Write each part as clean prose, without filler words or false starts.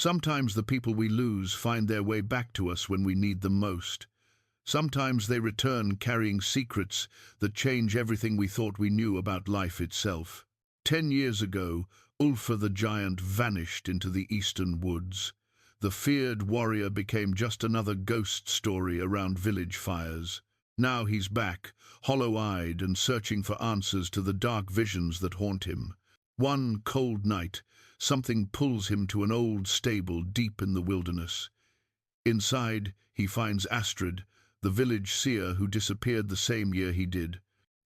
Sometimes the people we lose find their way back to us when we need them most. Sometimes they return carrying secrets that change everything we thought we knew about life itself. 10 years ago, Ulfr the Giant vanished into the eastern woods. The feared warrior became just another ghost story around village fires. Now he's back, hollow-eyed and searching for answers to the dark visions that haunt him. One cold night, something pulls him to an old stable deep in the wilderness. Inside, he finds Astrid, the village seer who disappeared the same year he did.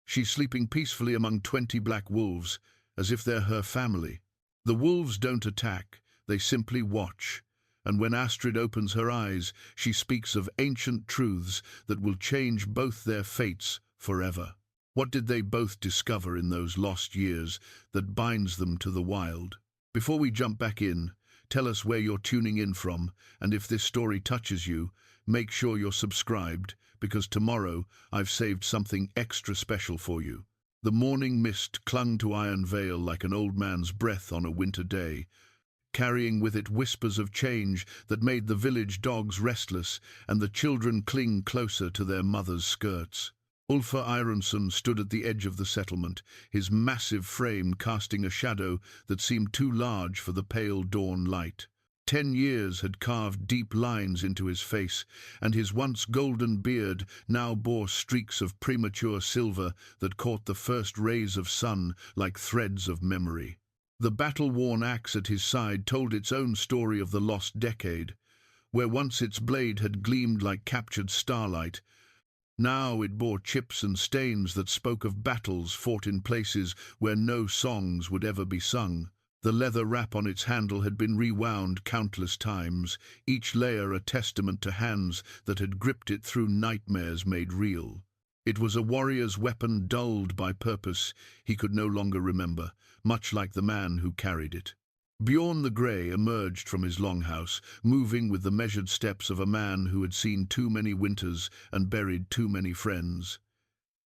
She's sleeping peacefully among 20 black wolves, as if they're her family. The wolves don't attack, they simply watch. And when Astrid opens her eyes, she speaks of ancient truths that will change both their fates forever. What did they both discover in those lost years that binds them to the wild? Before we jump back in, tell us where you're tuning in from, and if this story touches you, make sure you're subscribed, because tomorrow I've saved something extra special for you. The morning mist clung to Iron Vale like an old man's breath on a winter day, carrying with it whispers of change that made the village dogs restless and the children cling closer to their mothers' skirts. Ulfr Ironsson stood at the edge of the settlement, his massive frame casting a shadow that seemed too large for the pale dawn light. 10 years had carved deep lines into his face, and his once golden beard now bore streaks of premature silver that caught the first rays of sun like threads of memory. The battle-worn axe at his side told its own story of the lost decade, where once its blade had gleamed like captured starlight. Now it bore chips and stains that spoke of battles fought in places where no songs would ever be sung. The leather wrap on its handle had been rewound countless times, each layer a testament to hands that had gripped it through nightmares made real. It was a warrior's weapon dulled by purpose he could no longer remember, much like the man who carried it. Bjorn the Grey emerged from his longhouse, moving with the measured steps of a man who had seen too many winters and buried too many friends.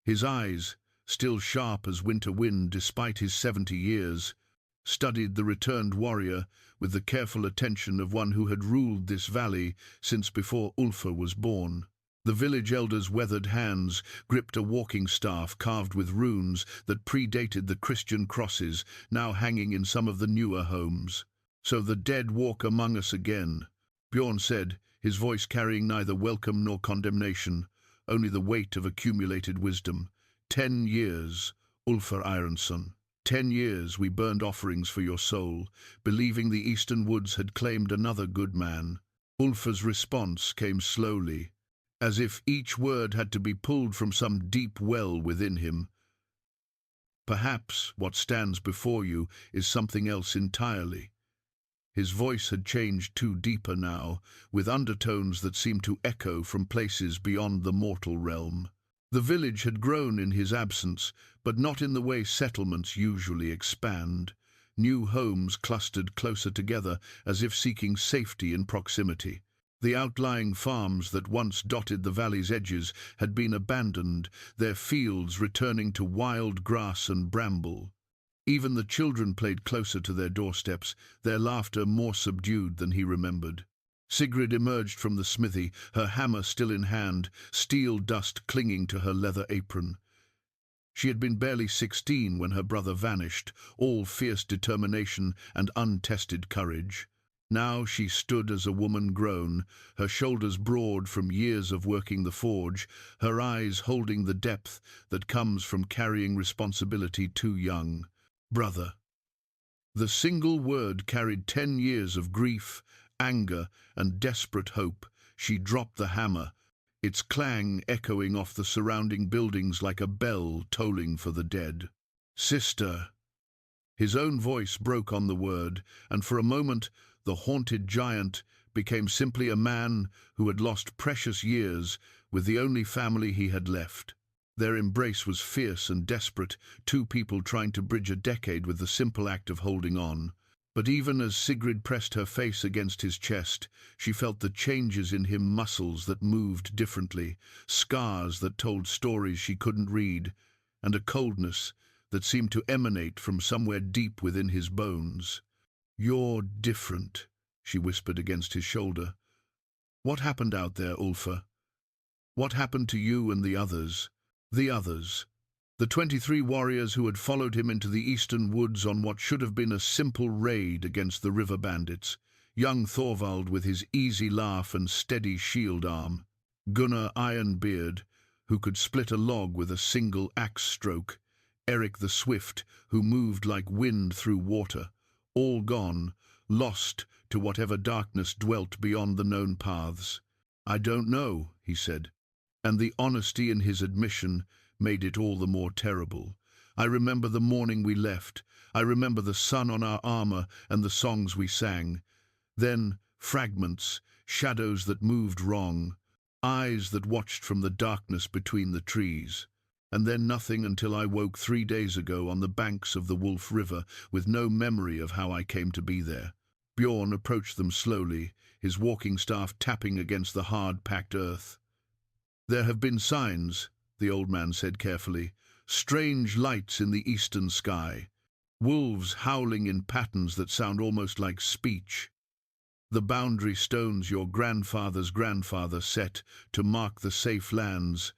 His eyes, still sharp as winter wind despite his 70 years, studied the returned warrior with the careful attention of one who had ruled this valley since before Ulfr was born. The village elder's weathered hands gripped a walking staff carved with runes that predated the Christian crosses now hanging in some of the newer homes. "So the dead walk among us again," Bjorn said, his voice carrying neither welcome nor condemnation, only the weight of accumulated wisdom. 10 years, Ulfr Ironsson. 10 years we burned offerings for your soul, believing the eastern woods had claimed another good man. Ulfr's response came slowly, as if each word had to be pulled from some deep well within him. "Perhaps what stands before you is something else entirely." His voice had changed too deeper now, with undertones that seemed to echo from places beyond the mortal realm. The village had grown in his absence, but not in the way settlements usually expand. New homes clustered closer together, as if seeking safety in proximity. The outlying farms that once dotted the valley's edges had been abandoned, their fields returning to wild grass and bramble. Even the children played closer to their doorsteps, their laughter more subdued than he remembered. Sigrid emerged from the smithy, her hammer still in hand, steel dust clinging to her leather apron. She had been barely 16 when her brother vanished, all fierce determination and untested courage. Now she stood as a woman grown, her shoulders broad from years of working the forge, her eyes holding the depth that comes from carrying responsibility too young. Brother. The single word carried 10 years of grief, anger, and desperate hope. She dropped the hammer, its clang echoing off the surrounding buildings like a bell tolling for the dead. "Sister." His own voice broke on the word, and for a moment the haunted giant became simply a man who had lost precious years with the only family he had left. Their embrace was fierce and desperate, two people trying to bridge a decade with the simple act of holding on. But even as Sigrid pressed her face against his chest, she felt the changes in him, muscles that moved differently, scars that told stories she couldn't read, and a coldness that seemed to emanate from somewhere deep within his bones. "You're different," she whispered against his shoulder. "What happened out there, Ulfr? What happened to you and the others?" The others. The 23 warriors who had followed him into the eastern woods on what should have been a simple raid against the river bandits. Young Thorvald with his easy laugh and steady shield arm. Gunnar Ironbeard, who could split a log with a single axe stroke. Eric the Swift, who moved like wind through water. All gone, lost to whatever darkness dwelt beyond the known paths. "I don't know," he said, and the honesty in his admission made it all the more terrible. "I remember the morning we left. I remember the sun on our armor and the songs we sang. Then fragments, shadows that moved wrong, eyes that watched from the darkness between the trees. And then nothing until I woke 3 days ago on the banks of the Wolf River with no memory of how I came to be there." Bjorn approached them slowly, his walking staff tapping against the hard-packed earth. "There have been signs," the old man said carefully, "strange lights in the eastern sky, wolves howling in patterns that sound almost like speech. The boundary stones your grandfather's grandfather set to mark the safe lands,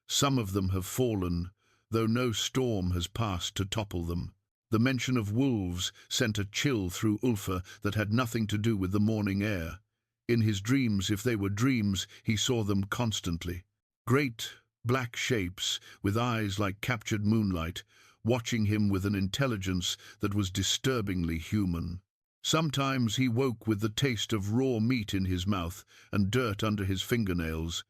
some of them have fallen, though no storm has passed to topple them." The mention of wolves sent a chill through Ulfr that had nothing to do with the morning air. In his dreams, if they were dreams, he saw them constantly. Great, black shapes, with eyes like captured moonlight, watching him with an intelligence that was disturbingly human. Sometimes he woke with the taste of raw meat in his mouth and dirt under his fingernails,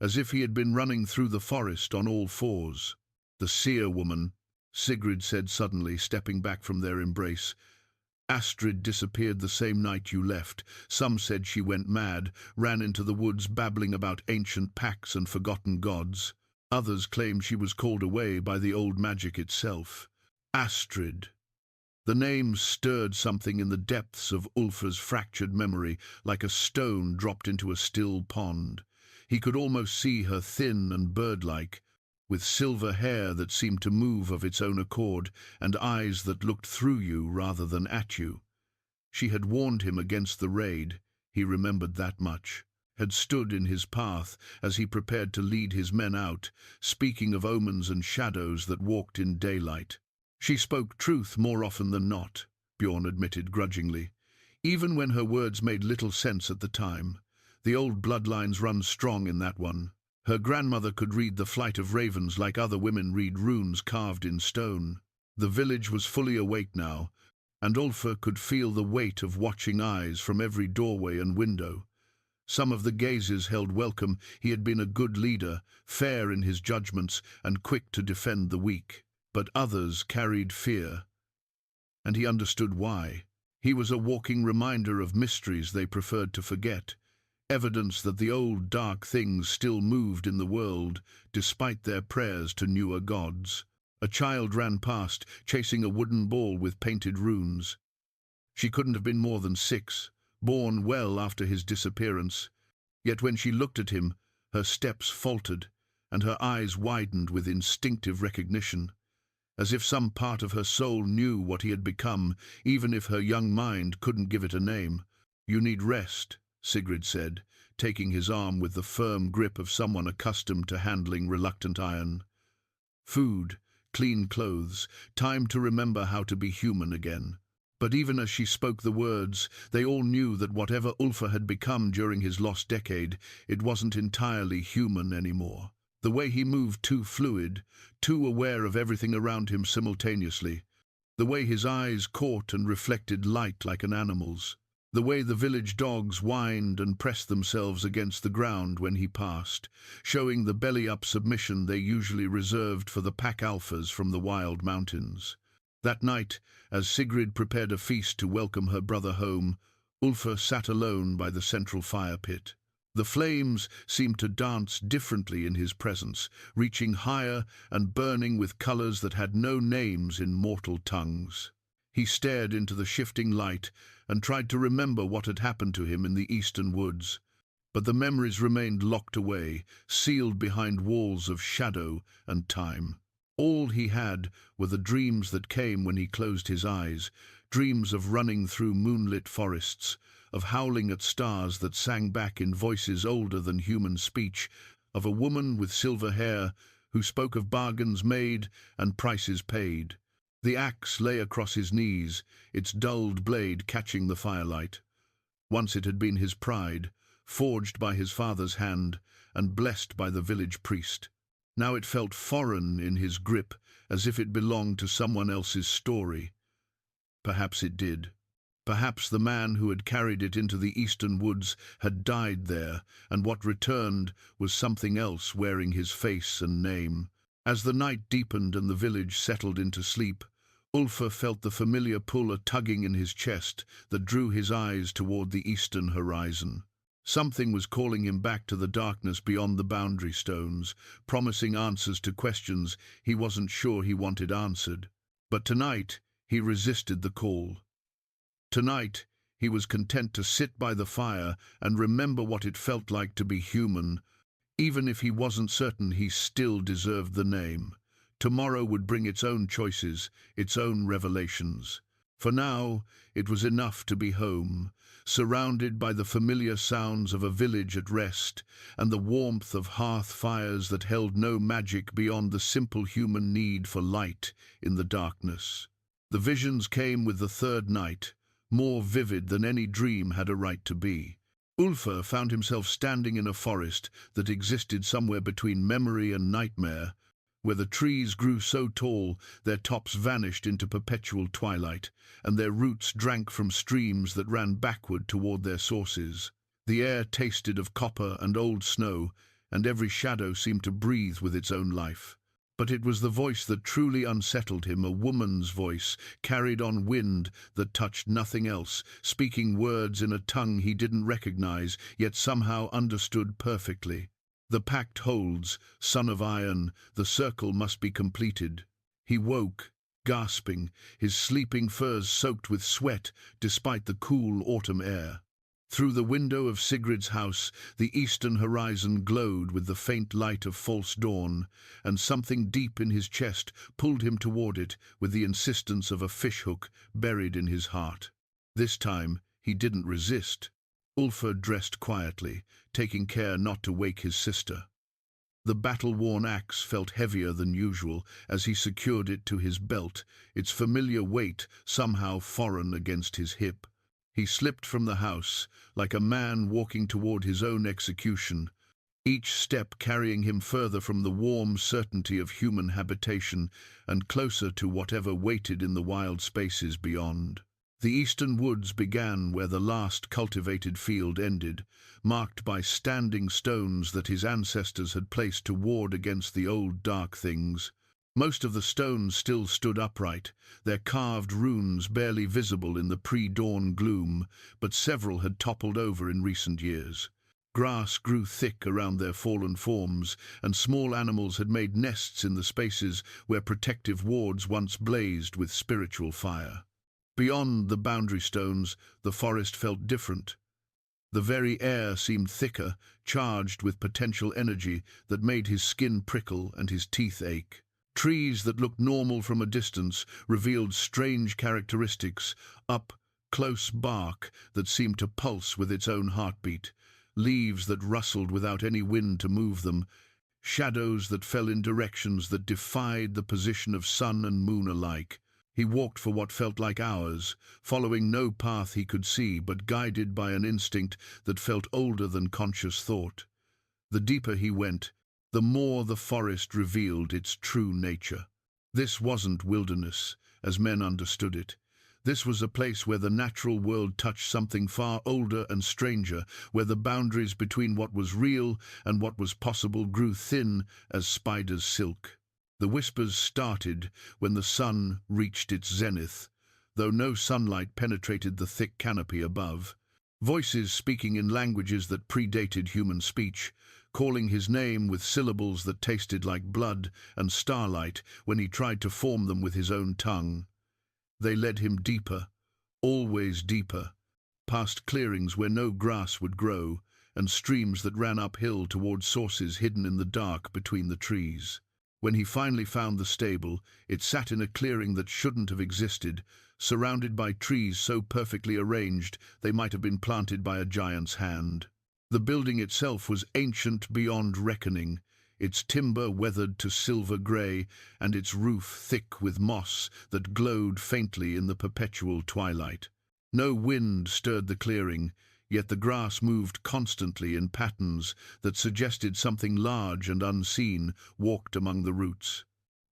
as if he had been running through the forest on all fours. "The seer woman," Sigrid said suddenly, stepping back from their embrace. "Astrid disappeared the same night you left. Some said she went mad, ran into the woods babbling about ancient pacts and forgotten gods. Others claimed she was called away by the old magic itself." Astrid. The name stirred something in the depths of Ulfr's fractured memory, like a stone dropped into a still pond. He could almost see her, thin and bird-like, with silver hair that seemed to move of its own accord, and eyes that looked through you rather than at you. She had warned him against the raid, he remembered that much, had stood in his path as he prepared to lead his men out, speaking of omens and shadows that walked in daylight. She spoke truth more often than not, Bjorn admitted grudgingly, even when her words made little sense at the time. The old bloodlines run strong in that one. Her grandmother could read the flight of ravens like other women read runes carved in stone. The village was fully awake now, and Ulfr could feel the weight of watching eyes from every doorway and window. Some of the gazes held welcome. He had been a good leader, fair in his judgments and quick to defend the weak. But others carried fear, and he understood why. He was a walking reminder of mysteries they preferred to forget. Evidence that the old dark things still moved in the world, despite their prayers to newer gods. A child ran past, chasing a wooden ball with painted runes. She couldn't have been more than 6, born well after his disappearance. Yet when she looked at him, her steps faltered, and her eyes widened with instinctive recognition, as if some part of her soul knew what he had become, even if her young mind couldn't give it a name. "You need rest," Sigrid said, taking his arm with the firm grip of someone accustomed to handling reluctant iron. "Food, clean clothes, time to remember how to be human again." But even as she spoke the words, they all knew that whatever Ulfr had become during his lost decade, it wasn't entirely human anymore. The way he moved too fluid, too aware of everything around him simultaneously. The way his eyes caught and reflected light like an animal's. The way the village dogs whined and pressed themselves against the ground when he passed, showing the belly-up submission they usually reserved for the pack alphas from the wild mountains. That night, as Sigrid prepared a feast to welcome her brother home, Ulfr sat alone by the central fire pit. The flames seemed to dance differently in his presence, reaching higher and burning with colors that had no names in mortal tongues. He stared into the shifting light and tried to remember what had happened to him in the eastern woods. But the memories remained locked away, sealed behind walls of shadow and time. All he had were the dreams that came when he closed his eyes, dreams of running through moonlit forests, of howling at stars that sang back in voices older than human speech, of a woman with silver hair who spoke of bargains made and prices paid. The axe lay across his knees, its dulled blade catching the firelight. Once it had been his pride, forged by his father's hand and blessed by the village priest. Now it felt foreign in his grip, as if it belonged to someone else's story. Perhaps it did. Perhaps the man who had carried it into the eastern woods had died there, and what returned was something else wearing his face and name. As the night deepened and the village settled into sleep, Ulfr felt the familiar pull a tugging in his chest that drew his eyes toward the eastern horizon. Something was calling him back to the darkness beyond the boundary stones, promising answers to questions he wasn't sure he wanted answered. But tonight he resisted the call. Tonight he was content to sit by the fire and remember what it felt like to be human, even if he wasn't certain he still deserved the name. Tomorrow would bring its own choices, its own revelations. For now, it was enough to be home, surrounded by the familiar sounds of a village at rest and the warmth of hearth fires that held no magic beyond the simple human need for light in the darkness. The visions came with the third night, more vivid than any dream had a right to be. Ulfr found himself standing in a forest that existed somewhere between memory and nightmare, where the trees grew so tall their tops vanished into perpetual twilight, and their roots drank from streams that ran backward toward their sources. The air tasted of copper and old snow, and every shadow seemed to breathe with its own life. But it was the voice that truly unsettled him, a woman's voice, carried on wind that touched nothing else, speaking words in a tongue he didn't recognize, yet somehow understood perfectly. The pact holds, son of iron, the circle must be completed. He woke, gasping, his sleeping furs soaked with sweat despite the cool autumn air. Through the window of Sigrid's house, the eastern horizon glowed with the faint light of false dawn, and something deep in his chest pulled him toward it with the insistence of a fishhook buried in his heart. This time he didn't resist. Ulfr dressed quietly, taking care not to wake his sister. The battle-worn axe felt heavier than usual as he secured it to his belt, its familiar weight somehow foreign against his hip. He slipped from the house, like a man walking toward his own execution, each step carrying him further from the warm certainty of human habitation and closer to whatever waited in the wild spaces beyond. The eastern woods began where the last cultivated field ended, marked by standing stones that his ancestors had placed to ward against the old dark things. Most of the stones still stood upright, their carved runes barely visible in the pre-dawn gloom, but several had toppled over in recent years. Grass grew thick around their fallen forms, and small animals had made nests in the spaces where protective wards once blazed with spiritual fire. Beyond the boundary stones, the forest felt different. The very air seemed thicker, charged with potential energy that made his skin prickle and his teeth ache. Trees that looked normal from a distance revealed strange characteristics, up-close bark that seemed to pulse with its own heartbeat, leaves that rustled without any wind to move them, shadows that fell in directions that defied the position of sun and moon alike. He walked for what felt like hours, following no path he could see, but guided by an instinct that felt older than conscious thought. The deeper he went, the more the forest revealed its true nature. This wasn't wilderness, as men understood it. This was a place where the natural world touched something far older and stranger, where the boundaries between what was real and what was possible grew thin as spider's silk. The whispers started when the sun reached its zenith, though no sunlight penetrated the thick canopy above. Voices speaking in languages that predated human speech, calling his name with syllables that tasted like blood and starlight when he tried to form them with his own tongue. They led him deeper, always deeper, past clearings where no grass would grow, and streams that ran uphill toward sources hidden in the dark between the trees. When he finally found the stable, it sat in a clearing that shouldn't have existed, surrounded by trees so perfectly arranged they might have been planted by a giant's hand. The building itself was ancient beyond reckoning, its timber weathered to silver grey, and its roof thick with moss that glowed faintly in the perpetual twilight. No wind stirred the clearing, yet the grass moved constantly in patterns that suggested something large and unseen walked among the roots.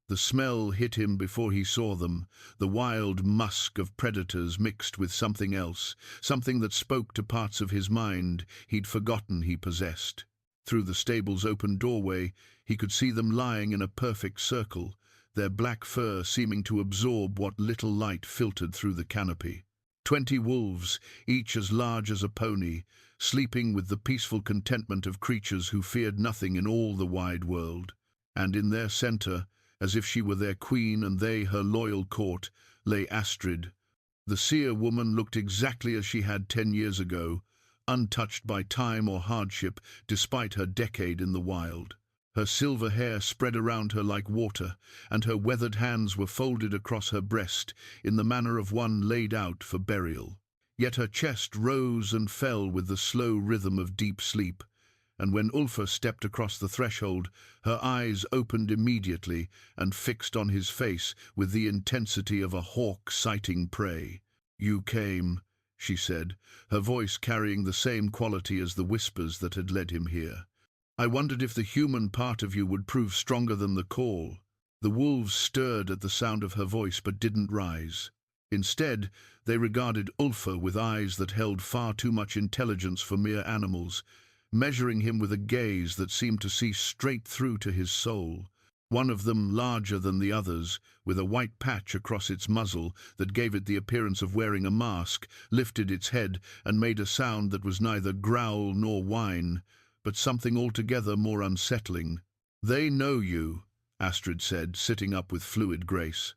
The smell hit him before he saw them, the wild musk of predators mixed with something else, something that spoke to parts of his mind he'd forgotten he possessed. Through the stable's open doorway, he could see them lying in a perfect circle, their black fur seeming to absorb what little light filtered through the canopy. 20 wolves, each as large as a pony, sleeping with the peaceful contentment of creatures who feared nothing in all the wide world. And in their centre, as if she were their queen and they her loyal court, lay Astrid. The seer woman looked exactly as she had 10 years ago, untouched by time or hardship despite her decade in the wild. Her silver hair spread around her like water, and her weathered hands were folded across her breast in the manner of one laid out for burial. Yet her chest rose and fell with the slow rhythm of deep sleep, and when Ulfr stepped across the threshold, her eyes opened immediately and fixed on his face with the intensity of a hawk sighting prey. "You came," she said, her voice carrying the same quality as the whispers that had led him here. "I wondered if the human part of you would prove stronger than the call." The wolves stirred at the sound of her voice but didn't rise. Instead, they regarded Ulfr with eyes that held far too much intelligence for mere animals, measuring him with a gaze that seemed to see straight through to his soul. One of them, larger than the others, with a white patch across its muzzle that gave it the appearance of wearing a mask, lifted its head and made a sound that was neither growl nor whine, but something altogether more unsettling. "They know you," Astrid said, sitting up with fluid grace.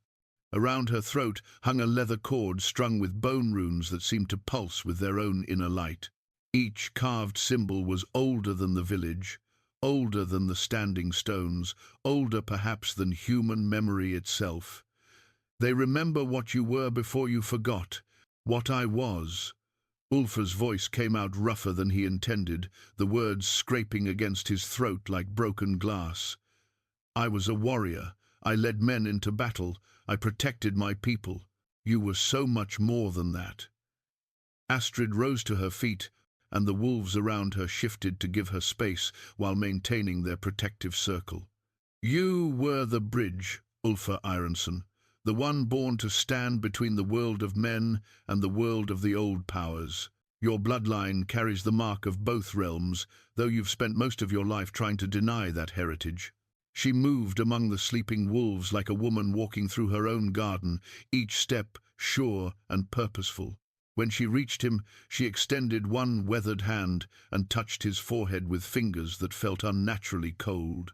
Around her throat hung a leather cord strung with bone runes that seemed to pulse with their own inner light. Each carved symbol was older than the village, older than the standing stones, older perhaps than human memory itself. "They remember what you were before you forgot, what I was." Ulfr's voice came out rougher than he intended, the words scraping against his throat like broken glass. "I was a warrior. I led men into battle. I protected my people. You were so much more than that." Astrid rose to her feet, and the wolves around her shifted to give her space while maintaining their protective circle. "You were the bridge, Ulfr Ironson, the one born to stand between the world of men and the world of the old powers. Your bloodline carries the mark of both realms, though you've spent most of your life trying to deny that heritage." She moved among the sleeping wolves like a woman walking through her own garden, each step sure and purposeful. When she reached him, she extended one weathered hand and touched his forehead with fingers that felt unnaturally cold.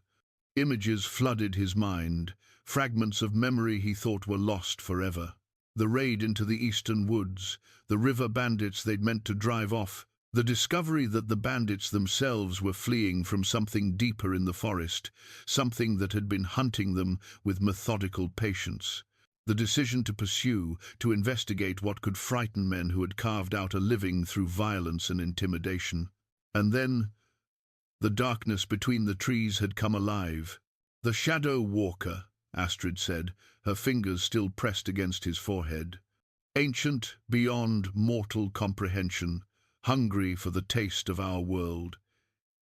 Images flooded his mind, fragments of memory he thought were lost forever. The raid into the eastern woods, the river bandits they'd meant to drive off, the discovery that the bandits themselves were fleeing from something deeper in the forest, something that had been hunting them with methodical patience. The decision to pursue, to investigate what could frighten men who had carved out a living through violence and intimidation. And then, the darkness between the trees had come alive. "The Shadow Walker," Astrid said, her fingers still pressed against his forehead. "Ancient beyond mortal comprehension, hungry for the taste of our world.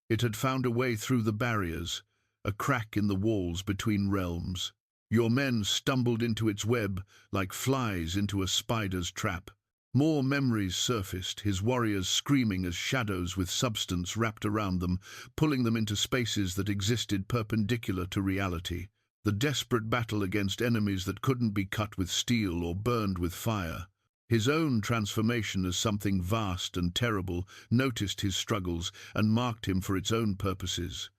It had found a way through the barriers, a crack in the walls between realms. Your men stumbled into its web like flies into a spider's trap." More memories surfaced, his warriors screaming as shadows with substance wrapped around them, pulling them into spaces that existed perpendicular to reality. The desperate battle against enemies that couldn't be cut with steel or burned with fire. His own transformation as something vast and terrible noticed his struggles and marked him for its own purposes.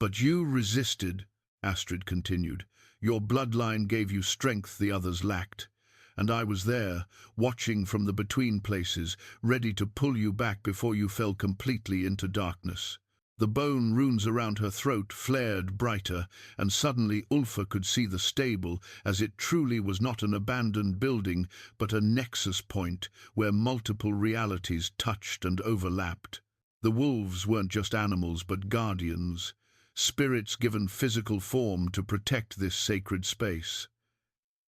"But you resisted," Astrid continued. "Your bloodline gave you strength the others lacked. And I was there, watching from the between places, ready to pull you back before you fell completely into darkness. The bone runes around her throat flared brighter, and suddenly Ulfr could see the stable as it truly was not an abandoned building, but a nexus point where multiple realities touched and overlapped. The wolves weren't just animals, but guardians, spirits given physical form to protect this sacred space.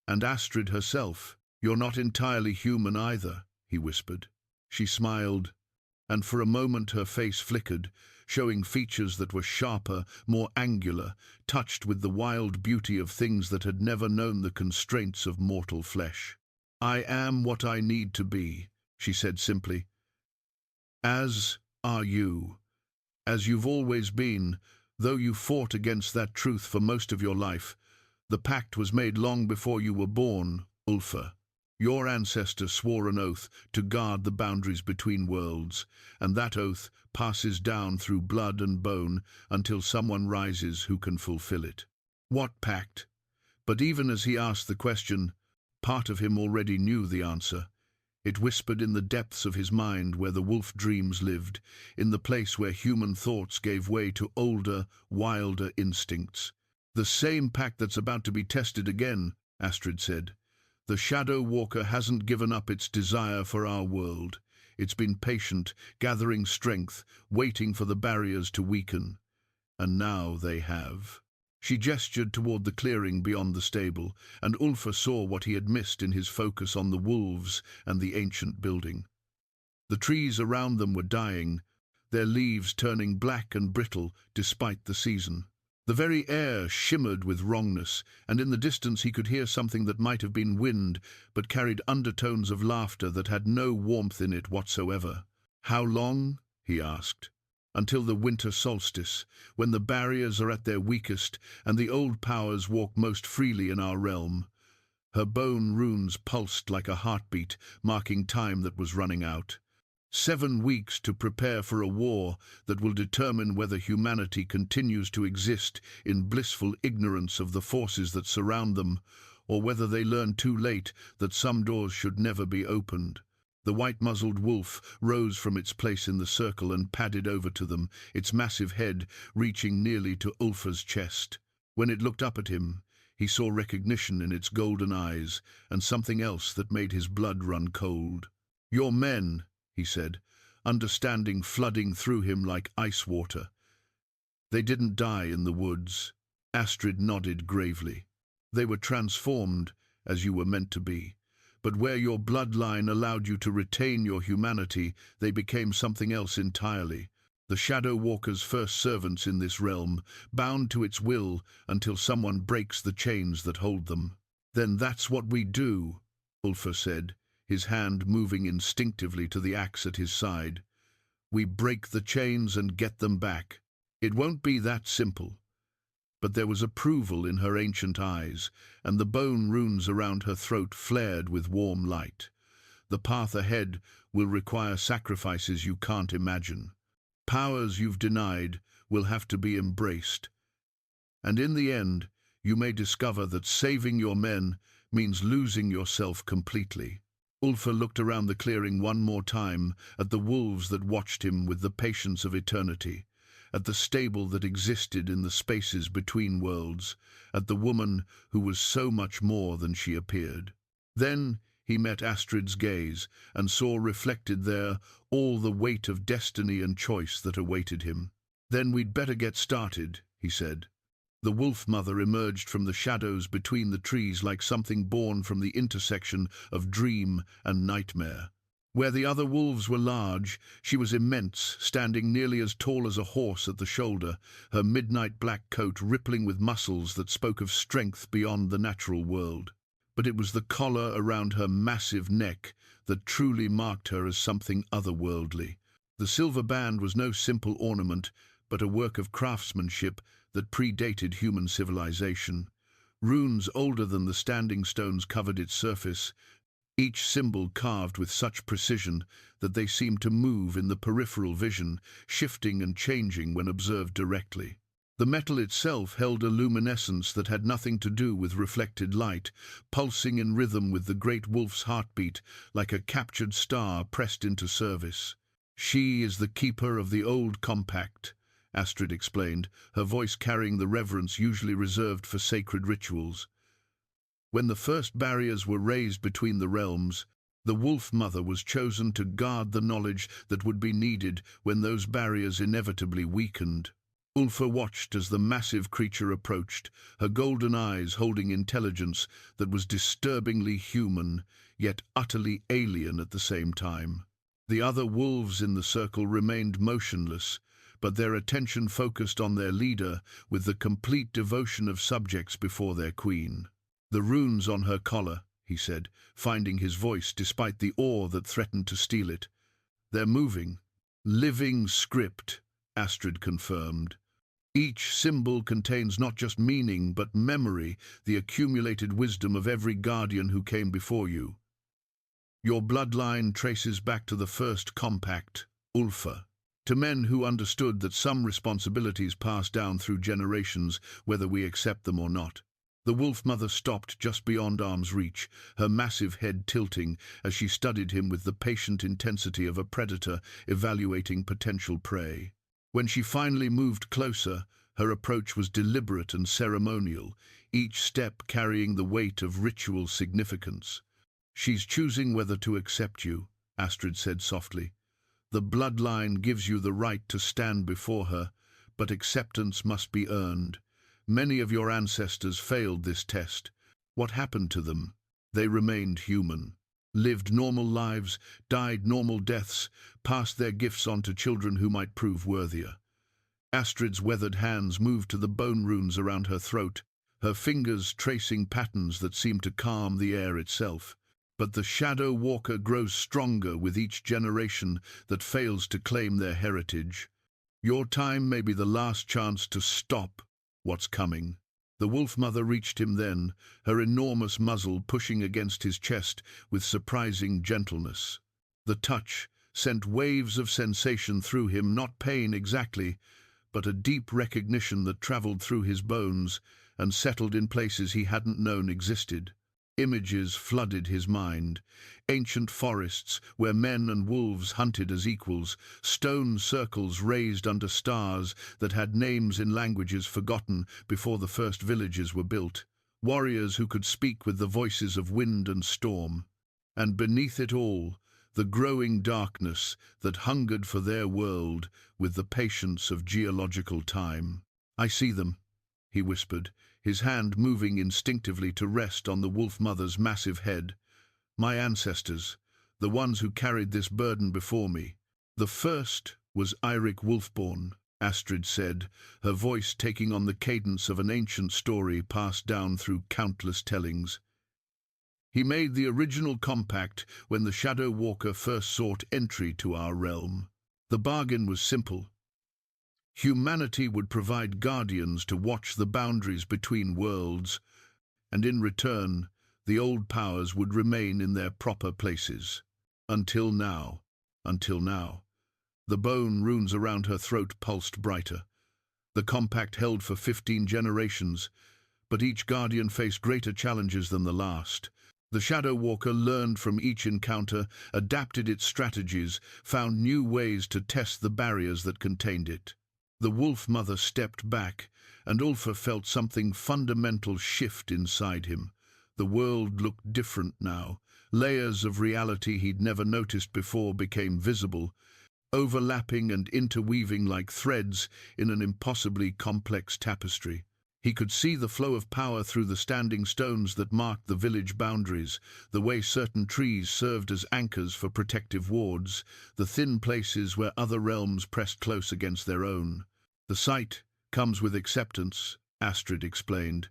And Astrid herself, "You're not entirely human either," he whispered. She smiled, and for a moment her face flickered, showing features that were sharper, more angular, touched with the wild beauty of things that had never known the constraints of mortal flesh. "I am what I need to be," she said simply. "As are you. As you've always been, though you fought against that truth for most of your life. The pact was made long before you were born, Ulfr. Your ancestor swore an oath to guard the boundaries between worlds, and that oath passes down through blood and bone until someone rises who can fulfill it." What pact? But even as he asked the question, part of him already knew the answer. It whispered in the depths of his mind where the wolf dreams lived, in the place where human thoughts gave way to older, wilder instincts. "The same pact that's about to be tested again," Astrid said. "The Shadow Walker hasn't given up its desire for our world. It's been patient, gathering strength, waiting for the barriers to weaken. And now they have." She gestured toward the clearing beyond the stable, and Ulfr saw what he had missed in his focus on the wolves and the ancient building. The trees around them were dying, their leaves turning black and brittle despite the season. The very air shimmered with wrongness, and in the distance he could hear something that might have been wind, but carried undertones of laughter that had no warmth in it whatsoever. "How long?" he asked. "Until the winter solstice, when the barriers are at their weakest and the old powers walk most freely in our realm." Her bone runes pulsed like a heartbeat, marking time that was running out. 7 weeks to prepare for a war that will determine whether humanity continues to exist in blissful ignorance of the forces that surround them, or whether they learn too late that some doors should never be opened. The white-muzzled wolf rose from its place in the circle and padded over to them, its massive head reaching nearly to Ulfr's chest. When it looked up at him, he saw recognition in its golden eyes, and something else that made his blood run cold. "Your men," he said, understanding flooding through him like ice water. "They didn't die in the woods." Astrid nodded gravely. "They were transformed, as you were meant to be. But where your bloodline allowed you to retain your humanity, they became something else entirely. The Shadow Walker's first servants in this realm, bound to its will until someone breaks the chains that hold them." "Then that's what we do," Ulfr said, his hand moving instinctively to the axe at his side. "We break the chains and get them back. It won't be that simple." But there was approval in her ancient eyes, and the bone runes around her throat flared with warm light. "The path ahead will require sacrifices you can't imagine. Powers you've denied will have to be embraced. And in the end, you may discover that saving your men means losing yourself completely." Ulfr looked around the clearing one more time, at the wolves that watched him with the patience of eternity, at the stable that existed in the spaces between worlds, at the woman who was so much more than she appeared. Then he met Astrid's gaze, and saw reflected there all the weight of destiny and choice that awaited him. "Then we'd better get started," he said. The wolf-mother emerged from the shadows between the trees like something born from the intersection of dream and nightmare. Where the other wolves were large, she was immense, standing nearly as tall as a horse at the shoulder, her midnight black coat rippling with muscles that spoke of strength beyond the natural world. But it was the collar around her massive neck that truly marked her as something otherworldly. The silver band was no simple ornament, but a work of craftsmanship that predated human civilization. Runes older than the standing stones covered its surface, each symbol carved with such precision that they seemed to move in the peripheral vision, shifting and changing when observed directly. The metal itself held a luminescence that had nothing to do with reflected light, pulsing in rhythm with the great wolf's heartbeat, like a captured star pressed into service. "She is the keeper of the old compact," Astrid explained, her voice carrying the reverence usually reserved for sacred rituals. When the first barriers were raised between the realms, the Wolf Mother was chosen to guard the knowledge that would be needed when those barriers inevitably weakened. Ulfr watched as the massive creature approached, her golden eyes holding intelligence that was disturbingly human, yet utterly alien at the same time. The other wolves in the circle remained motionless, but their attention focused on their leader with the complete devotion of subjects before their queen. "The runes on her collar," he said, finding his voice despite the awe that threatened to steal it. "They're moving." "Living script," Astrid confirmed. "Each symbol contains not just meaning, but memory, the accumulated wisdom of every guardian who came before you. Your bloodline traces back to the first compact, Ulfr, to men who understood that some responsibilities pass down through generations, whether we accept them or not." The Wolf Mother stopped just beyond arm's reach, her massive head tilting as she studied him with the patient intensity of a predator evaluating potential prey. When she finally moved closer, her approach was deliberate and ceremonial, each step carrying the weight of ritual significance. "She's choosing whether to accept you," Astrid said softly. "The bloodline gives you the right to stand before her, but acceptance must be earned. Many of your ancestors failed this test. What happened to them? They remained human, lived normal lives, died normal deaths, passed their gifts on to children who might prove worthier." Astrid's weathered hands moved to the bone runes around her throat, her fingers tracing patterns that seemed to calm the air itself. "But the Shadow Walker grows stronger with each generation that fails to claim their heritage. Your time may be the last chance to stop what's coming." The Wolf Mother reached him then, her enormous muzzle pushing against his chest with surprising gentleness. The touch sent waves of sensation through him, not pain exactly, but a deep recognition that traveled through his bones and settled in places he hadn't known existed. Images flooded his mind. Ancient forests where men and wolves hunted as equals, stone circles raised under stars that had names in languages forgotten before the first villages were built, warriors who could speak with the voices of wind and storm. And beneath it all, the growing darkness that hungered for their world with the patience of geological time. "I see them," he whispered, his hand moving instinctively to rest on the Wolf Mother's massive head. "My ancestors, the ones who carried this burden before me." "The first was Eirik Wolfborn," Astrid said, her voice taking on the cadence of an ancient story passed down through countless tellings. "He made the original compact when the Shadow Walker first sought entry to our realm. The bargain was simple. Humanity would provide guardians to watch the boundaries between worlds, and in return, the old powers would remain in their proper places. Until now. The bone runes around her throat pulsed brighter. The compact held for 15 generations, but each guardian faced greater challenges than the last. The Shadow Walker learned from each encounter, adapted its strategies, found new ways to test the barriers that contained it. The Wolf Mother stepped back, and Ulfr felt something fundamental shift inside him. The world looked different now. Layers of reality he'd never noticed before became visible, overlapping and interweaving like threads in an impossibly complex tapestry. He could see the flow of power through the standing stones that marked the village boundaries, the way certain trees served as anchors for protective wards, the thin places where other realms pressed close against their own. "The sight comes with acceptance," Astrid explained.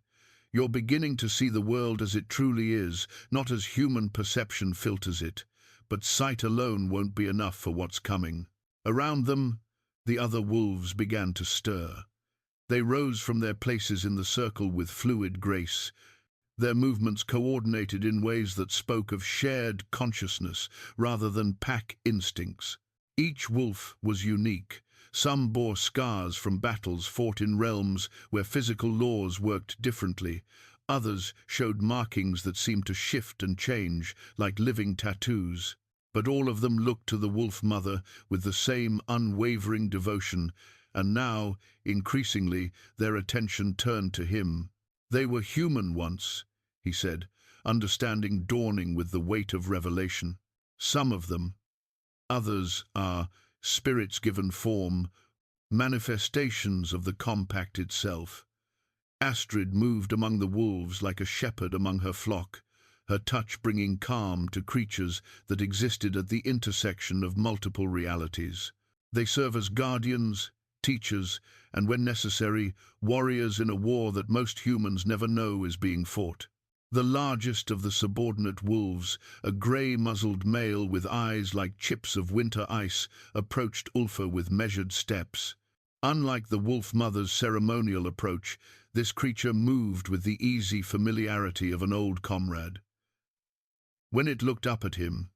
"You're beginning to see the world as it truly is, not as human perception filters it. But sight alone won't be enough for what's coming." Around them, the other wolves began to stir. They rose from their places in the circle with fluid grace, their movements coordinated in ways that spoke of shared consciousness rather than pack instincts. Each wolf was unique. Some bore scars from battles fought in realms where physical laws worked differently. Others showed markings that seemed to shift and change, like living tattoos. But all of them looked to the Wolf Mother with the same unwavering devotion, and now, increasingly, their attention turned to him. "They were human once," he said, understanding dawning with the weight of revelation. "Some of them. Others are spirits given form, manifestations of the compact itself." Astrid moved among the wolves like a shepherd among her flock, her touch bringing calm to creatures that existed at the intersection of multiple realities. They serve as guardians, teachers, and when necessary, warriors in a war that most humans never know is being fought. The largest of the subordinate wolves, a grey-muzzled male with eyes like chips of winter ice, approached Ulfr with measured steps. Unlike the wolf mother's ceremonial approach, this creature moved with the easy familiarity of an old comrade. When it looked up at him,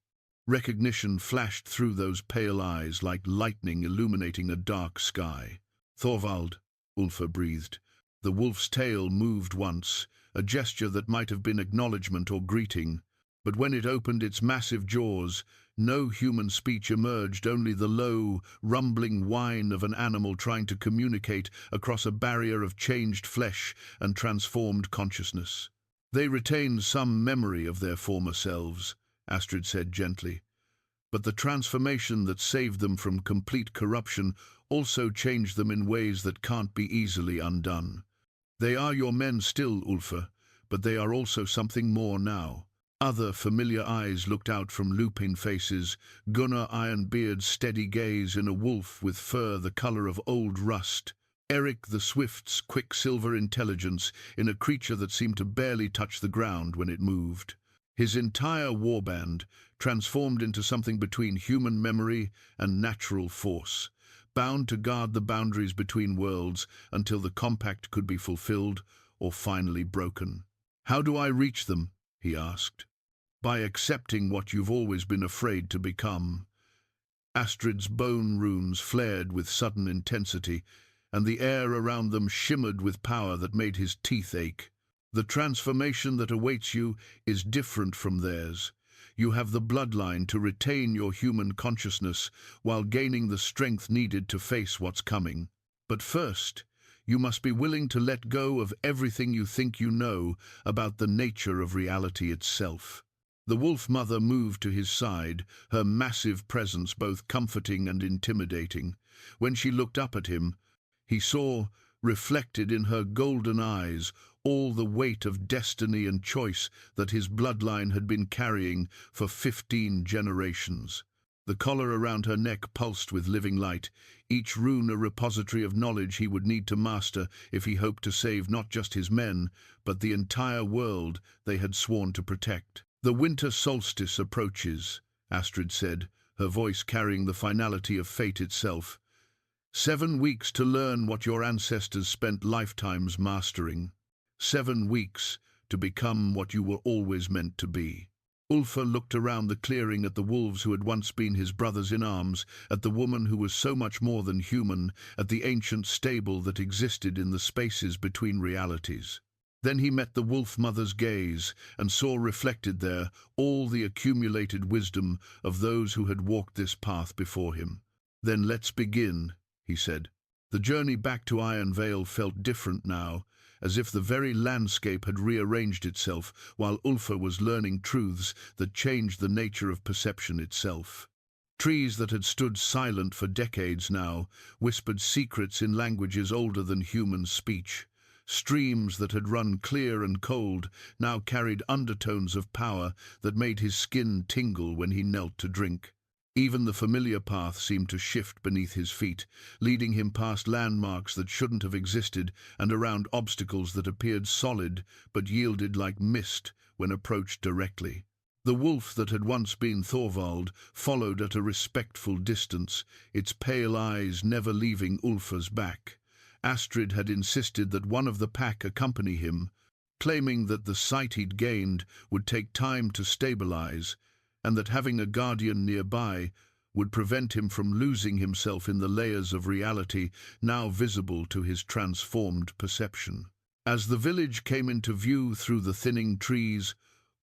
recognition flashed through those pale eyes like lightning illuminating a dark sky. "Thorvald," Ulfr breathed. The wolf's tail moved once, a gesture that might have been acknowledgement or greeting, but when it opened its massive jaws, no human speech emerged, only the low, rumbling whine of an animal trying to communicate across a barrier of changed flesh and transformed consciousness. "They retained some memory of their former selves," Astrid said gently, "but the transformation that saved them from complete corruption also changed them in ways that can't be easily undone. They are your men still, Ulfr, but they are also something more now." Other familiar eyes looked out from lupine faces, Gunnar Ironbeard's steady gaze in a wolf with fur the color of old rust, Eric the Swift's quicksilver intelligence in a creature that seemed to barely touch the ground when it moved. His entire warband transformed into something between human memory and natural force, bound to guard the boundaries between worlds until the compact could be fulfilled or finally broken. "How do I reach them?" he asked. "By accepting what you've always been afraid to become." Astrid's bone runes flared with sudden intensity, and the air around them shimmered with power that made his teeth ache. "The transformation that awaits you is different from theirs. You have the bloodline to retain your human consciousness while gaining the strength needed to face what's coming. But first, you must be willing to let go of everything you think you know about the nature of reality itself." The wolf mother moved to his side, her massive presence both comforting and intimidating. When she looked up at him, he saw, reflected in her golden eyes, all the weight of destiny and choice that his bloodline had been carrying for 15 generations. The collar around her neck pulsed with living light, each rune a repository of knowledge he would need to master if he hoped to save not just his men, but the entire world they had sworn to protect. "The winter solstice approaches," Astrid said, her voice carrying the finality of fate itself. 7 weeks to learn what your ancestors spent lifetimes mastering. 7 weeks to become what you were always meant to be. Ulfr looked around the clearing at the wolves who had once been his brothers in arms, at the woman who was so much more than human, at the ancient stable that existed in the spaces between realities. Then he met the wolf mother's gaze and saw reflected there all the accumulated wisdom of those who had walked this path before him. "Then let's begin," he said. The journey back to Iron Vale felt different now, as if the very landscape had rearranged itself while Ulfr was learning truths that changed the nature of perception itself. Trees that had stood silent for decades now whispered secrets in languages older than human speech. Streams that had run clear and cold now carried undertones of power that made his skin tingle when he knelt to drink. Even the familiar path seemed to shift beneath his feet, leading him past landmarks that shouldn't have existed and around obstacles that appeared solid but yielded like mist when approached directly. The wolf that had once been Thorvald followed at a respectful distance, its pale eyes never leaving Ulfr's back. Astrid had insisted that one of the pack accompany him, claiming that the sight he'd gained would take time to stabilize, and that having a guardian nearby would prevent him from losing himself in the layers of reality now visible to his transformed perception. As the village came into view through the thinning trees,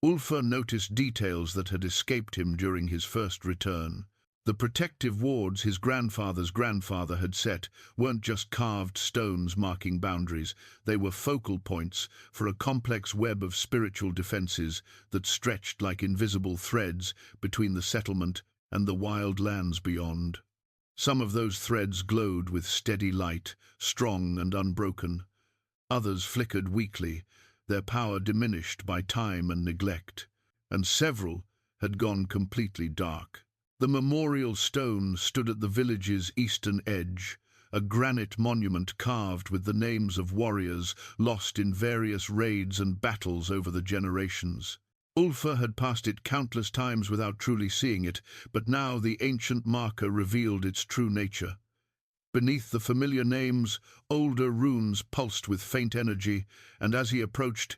Ulfr noticed details that had escaped him during his first return. The protective wards his grandfather's grandfather had set weren't just carved stones marking boundaries, they were focal points for a complex web of spiritual defenses that stretched like invisible threads between the settlement and the wild lands beyond. Some of those threads glowed with steady light, strong and unbroken. Others flickered weakly, their power diminished by time and neglect, and several had gone completely dark. The memorial stone stood at the village's eastern edge, a granite monument carved with the names of warriors lost in various raids and battles over the generations. Ulfr had passed it countless times without truly seeing it, but now the ancient marker revealed its true nature. Beneath the familiar names, older runes pulsed with faint energy, and as he approached,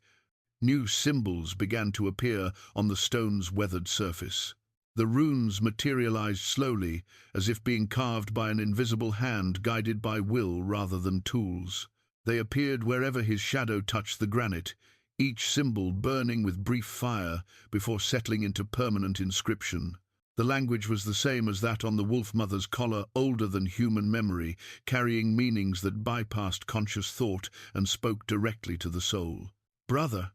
new symbols began to appear on the stone's weathered surface. The runes materialized slowly, as if being carved by an invisible hand guided by will rather than tools. They appeared wherever his shadow touched the granite, each symbol burning with brief fire before settling into permanent inscription. The language was the same as that on the Wolf Mother's collar, older than human memory, carrying meanings that bypassed conscious thought and spoke directly to the soul. "Brother!"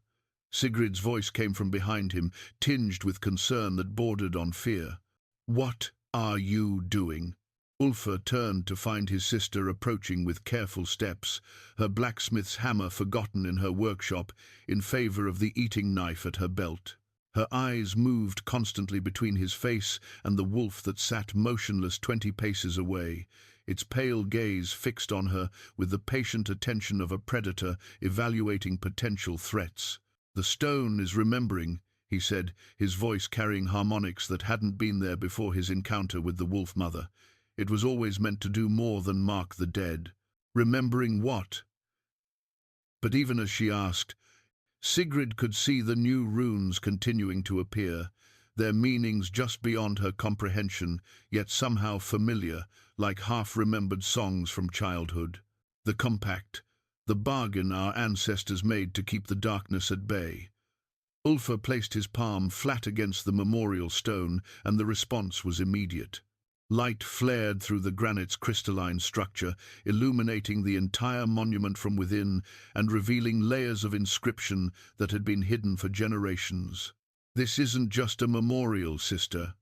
Sigrid's voice came from behind him, tinged with concern that bordered on fear. "What are you doing?" Ulfr turned to find his sister approaching with careful steps, her blacksmith's hammer forgotten in her workshop in favor of the eating knife at her belt. Her eyes moved constantly between his face and the wolf that sat motionless 20 paces away, its pale gaze fixed on her with the patient attention of a predator evaluating potential threats. "The stone is remembering," he said, his voice carrying harmonics that hadn't been there before his encounter with the Wolf Mother. It was always meant to do more than mark the dead. Remembering what? But even as she asked, Sigrid could see the new runes continuing to appear, their meanings just beyond her comprehension, yet somehow familiar, like half-remembered songs from childhood. The compact, the bargain our ancestors made to keep the darkness at bay. Ulfr placed his palm flat against the memorial stone, and the response was immediate. Light flared through the granite's crystalline structure, illuminating the entire monument from within and revealing layers of inscription that had been hidden for generations. "This isn't just a memorial, sister.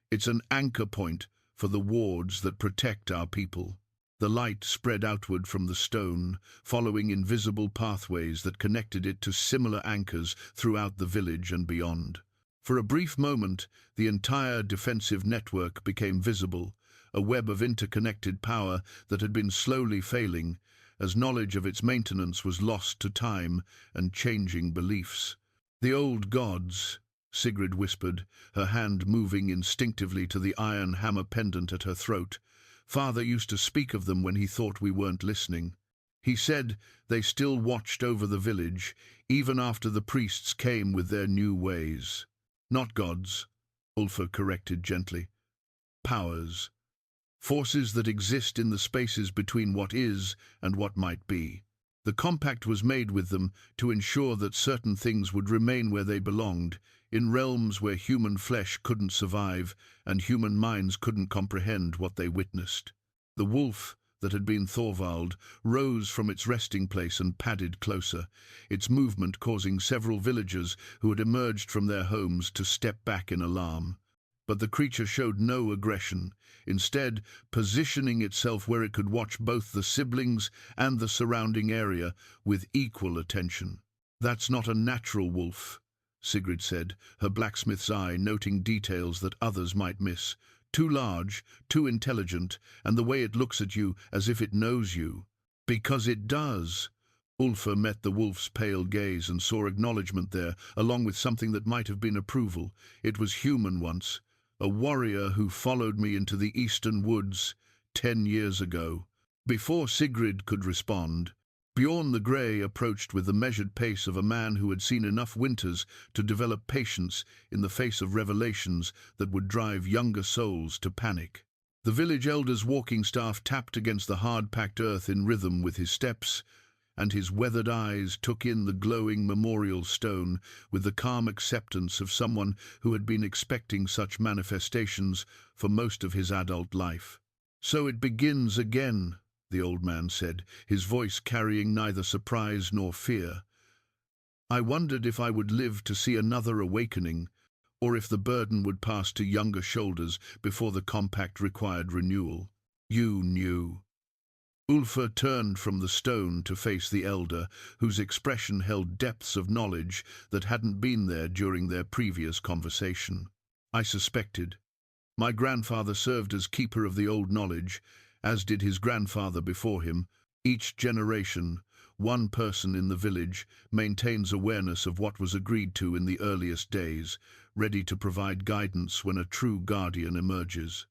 It's an anchor point for the wards that protect our people." The light spread outward from the stone, following invisible pathways that connected it to similar anchors throughout the village and beyond. For a brief moment, the entire defensive network became visible, a web of interconnected power that had been slowly failing, as knowledge of its maintenance was lost to time and changing beliefs. "The old gods," Sigrid whispered, her hand moving instinctively to the iron hammer pendant at her throat. "Father used to speak of them when he thought we weren't listening. He said they still watched over the village, even after the priests came with their new ways." "Not gods," Ulfr corrected gently. "Powers. Forces that exist in the spaces between what is and what might be. The compact was made with them to ensure that certain things would remain where they belonged, in realms where human flesh couldn't survive and human minds couldn't comprehend what they witnessed." The wolf that had been Thorvald rose from its resting place and padded closer, its movement causing several villagers who had emerged from their homes to step back in alarm. But the creature showed no aggression, instead positioning itself where it could watch both the siblings and the surrounding area with equal attention. "That's not a natural wolf," Sigrid said, her blacksmith's eye noting details that others might miss. "Too large, too intelligent, and the way it looks at you as if it knows you." "Because it does." Ulfr met the wolf's pale gaze and saw acknowledgement there, along with something that might have been approval. "It was human once, a warrior who followed me into the eastern woods 10 years ago." Before Sigrid could respond, Bjorn the Grey approached with the measured pace of a man who had seen enough winters to develop patience in the face of revelations that would drive younger souls to panic. The village elder's walking staff tapped against the hard-packed earth in rhythm with his steps, and his weathered eyes took in the glowing memorial stone with the calm acceptance of someone who had been expecting such manifestations for most of his adult life. "So it begins again," the old man said, his voice carrying neither surprise nor fear. "I wondered if I would live to see another awakening, or if the burden would pass to younger shoulders before the compact required renewal. You knew." Ulfr turned from the stone to face the elder, whose expression held depths of knowledge that hadn't been there during their previous conversation. "I suspected. My grandfather served as keeper of the old knowledge, as did his grandfather before him. Each generation, one person in the village, maintains awareness of what was agreed to in the earliest days, ready to provide guidance when a true guardian emerges."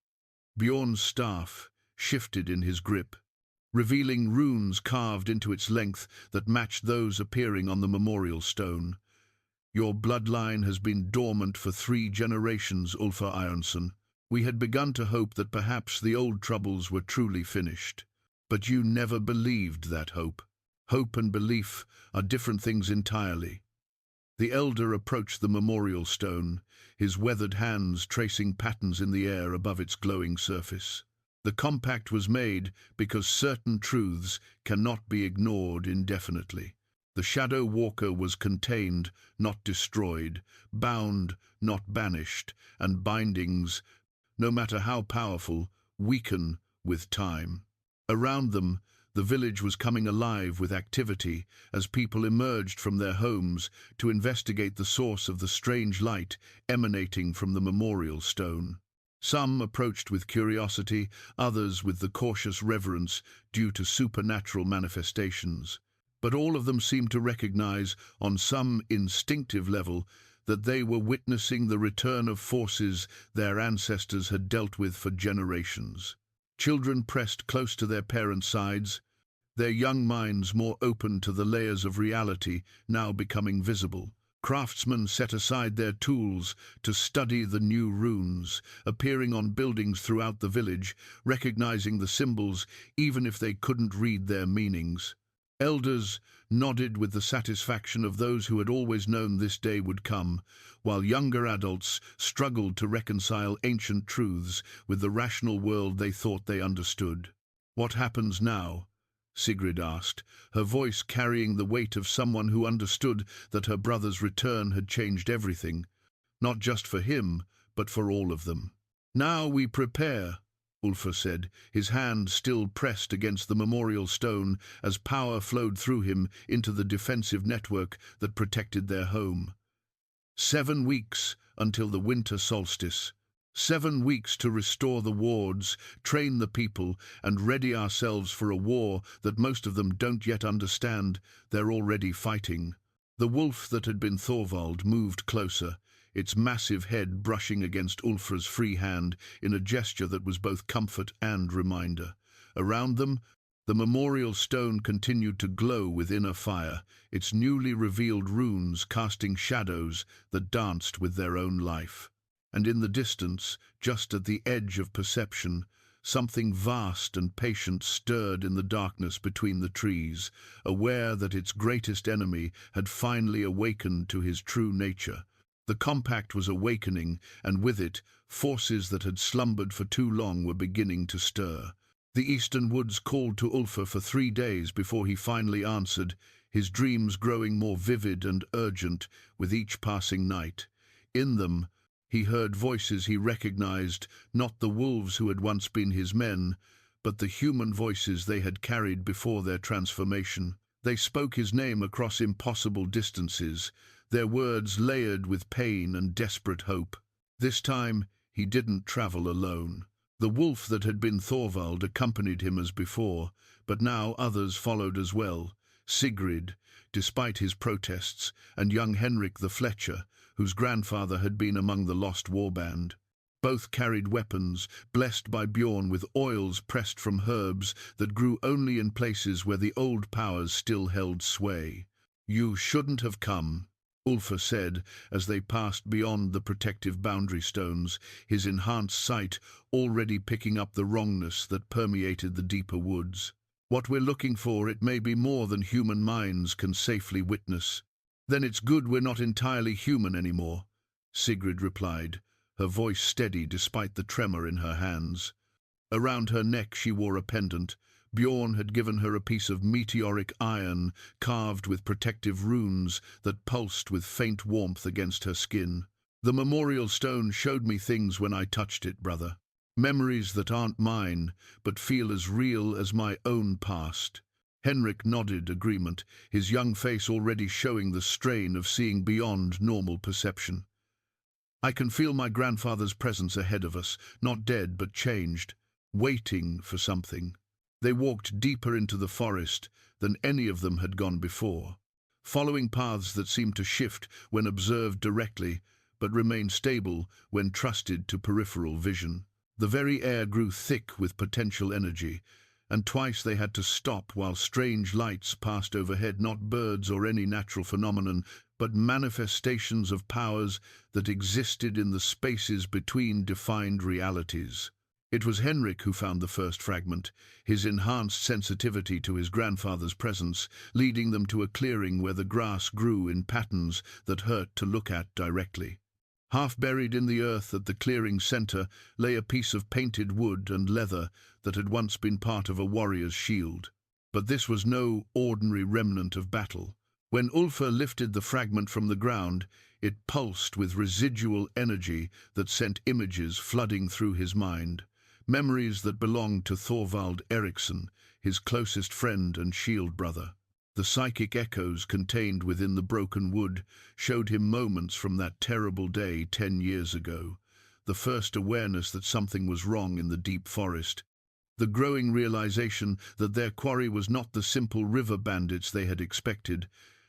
Bjorn's staff shifted in his grip, revealing runes carved into its length that matched those appearing on the memorial stone. "Your bloodline has been dormant for 3 generations, Ulfr Ironson. We had begun to hope that perhaps the old troubles were truly finished. But you never believed that hope. Hope and belief are different things entirely." The elder approached the memorial stone, his weathered hands tracing patterns in the air above its glowing surface. "The compact was made because certain truths cannot be ignored indefinitely. The Shadow Walker was contained, not destroyed, bound, not banished, and bindings, no matter how powerful, weaken with time." Around them, the village was coming alive with activity as people emerged from their homes to investigate the source of the strange light emanating from the memorial stone. Some approached with curiosity, others with the cautious reverence due to supernatural manifestations. But all of them seemed to recognize, on some instinctive level, that they were witnessing the return of forces their ancestors had dealt with for generations. Children pressed close to their parents' sides, their young minds more open to the layers of reality now becoming visible. Craftsmen set aside their tools to study the new runes, appearing on buildings throughout the village, recognizing the symbols even if they couldn't read their meanings. Elders nodded with the satisfaction of those who had always known this day would come, while younger adults struggled to reconcile ancient truths with the rational world they thought they understood. "What happens now?" Sigrid asked, her voice carrying the weight of someone who understood that her brother's return had changed everything, not just for him, but for all of them. "Now we prepare," Ulfr said, his hand still pressed against the memorial stone as power flowed through him into the defensive network that protected their home. 7 weeks until the winter solstice. 7 weeks to restore the wards, train the people, and ready ourselves for a war that most of them don't yet understand they're already fighting. The wolf that had been Thorvald moved closer, its massive head brushing against Ulfr's free hand in a gesture that was both comfort and reminder. Around them, the memorial stone continued to glow with inner fire, its newly revealed runes casting shadows that danced with their own life. And in the distance, just at the edge of perception, something vast and patient stirred in the darkness between the trees, aware that its greatest enemy had finally awakened to his true nature. The compact was awakening, and with it, forces that had slumbered for too long were beginning to stir. The eastern woods called to Ulfr for 3 days before he finally answered, his dreams growing more vivid and urgent with each passing night. In them, he heard voices he recognized, not the wolves who had once been his men, but the human voices they had carried before their transformation. They spoke his name across impossible distances, their words layered with pain and desperate hope. This time, he didn't travel alone. The wolf that had been Thorvald accompanied him as before, but now others followed as well. Sigrid, despite his protests, and young Henrik the Fletcher, whose grandfather had been among the lost warband. Both carried weapons, blessed by Bjorn with oils pressed from herbs that grew only in places where the old powers still held sway. "You shouldn't have come," Ulfr said as they passed beyond the protective boundary stones, his enhanced sight already picking up the wrongness that permeated the deeper woods. What we're looking for, it may be more than human minds can safely witness. Then it's good we're not entirely human anymore, Sigrid replied, her voice steady despite the tremor in her hands. Around her neck she wore a pendant. Bjorn had given her a piece of meteoric iron carved with protective runes that pulsed with faint warmth against her skin. The memorial stone showed me things when I touched it, brother. Memories that aren't mine, but feel as real as my own past. Henrik nodded agreement, his young face already showing the strain of seeing beyond normal perception. I can feel my grandfather's presence ahead of us, not dead but changed, waiting for something. They walked deeper into the forest than any of them had gone before, following paths that seemed to shift when observed directly, but remain stable when trusted to peripheral vision. The very air grew thick with potential energy, and twice they had to stop while strange lights passed overhead, not birds or any natural phenomenon, but manifestations of powers that existed in the spaces between defined realities. It was Henrik who found the first fragment, his enhanced sensitivity to his grandfather's presence, leading them to a clearing where the grass grew in patterns that hurt to look at directly. Half buried in the earth at the clearing's center lay a piece of painted wood and leather that had once been part of a warrior's shield. But this was no ordinary remnant of battle. When Ulfr lifted the fragment from the ground, it pulsed with residual energy that sent images flooding through his mind. Memories that belonged to Thorvald Eriksson, his closest friend and shield brother. The psychic echoes contained within the broken wood showed him moments from that terrible day 10 years ago, the first awareness that something was wrong in the deep forest, the growing realization that their quarry was not the simple river bandits they had expected,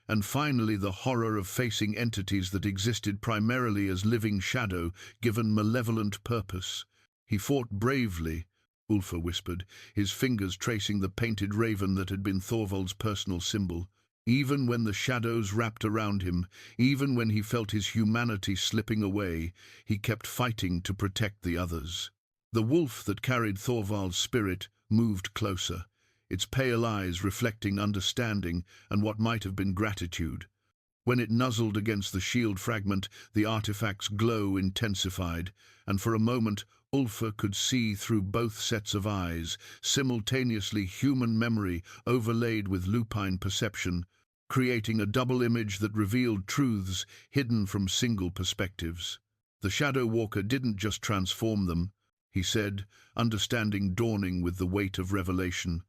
and finally the horror of facing entities that existed primarily as living shadow given malevolent purpose. He fought bravely, Ulfr whispered, his fingers tracing the painted raven that had been Thorvald's personal symbol. Even when the shadows wrapped around him, even when he felt his humanity slipping away, he kept fighting to protect the others. The wolf that carried Thorvald's spirit moved closer, its pale eyes reflecting understanding and what might have been gratitude. When it nuzzled against the shield fragment, the artifact's glow intensified, and for a moment Ulfr could see through both sets of eyes, simultaneously human memory overlaid with lupine perception, creating a double image that revealed truths hidden from single perspectives. The Shadow Walker didn't just transform them, he said, understanding dawning with the weight of revelation.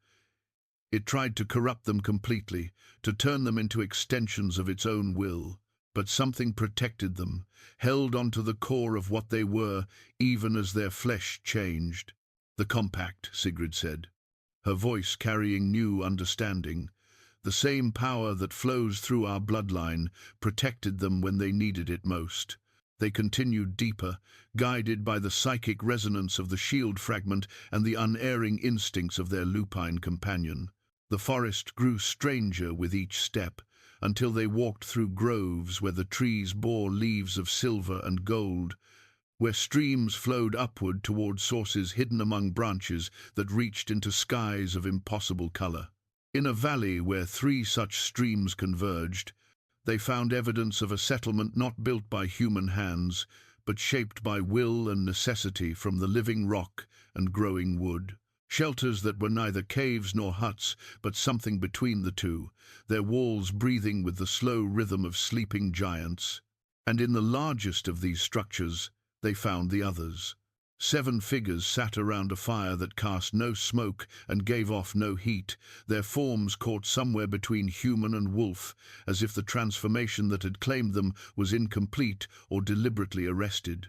It tried to corrupt them completely, to turn them into extensions of its own will. But something protected them, held onto the core of what they were, even as their flesh changed. The compact, Sigrid said, her voice carrying new understanding. The same power that flows through our bloodline protected them when they needed it most. They continued deeper, guided by the psychic resonance of the shield fragment and the unerring instincts of their lupine companion. The forest grew stranger with each step, until they walked through groves where the trees bore leaves of silver and gold, where streams flowed upward toward sources hidden among branches that reached into skies of impossible color. In a valley where 3 such streams converged, they found evidence of a settlement not built by human hands, but shaped by will and necessity from the living rock and growing wood. Shelters that were neither caves nor huts, but something between the two, their walls breathing with the slow rhythm of sleeping giants. And in the largest of these structures, they found the others. 7 figures sat around a fire that cast no smoke and gave off no heat, their forms caught somewhere between human and wolf, as if the transformation that had claimed them was incomplete or deliberately arrested.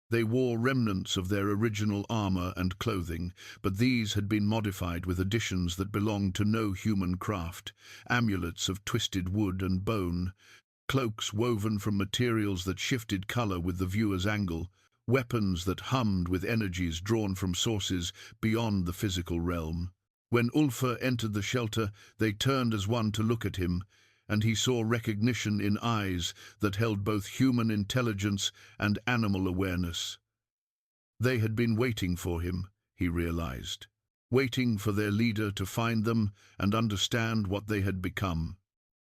They wore remnants of their original armor and clothing, but these had been modified with additions that belonged to no human craft, amulets of twisted wood and bone, cloaks woven from materials that shifted color with the viewer's angle, weapons that hummed with energies drawn from sources beyond the physical realm. When Ulfr entered the shelter, they turned as one to look at him, and he saw recognition in eyes that held both human intelligence and animal awareness. They had been waiting for him, he realized. waiting for their leader to find them and understand what they had become.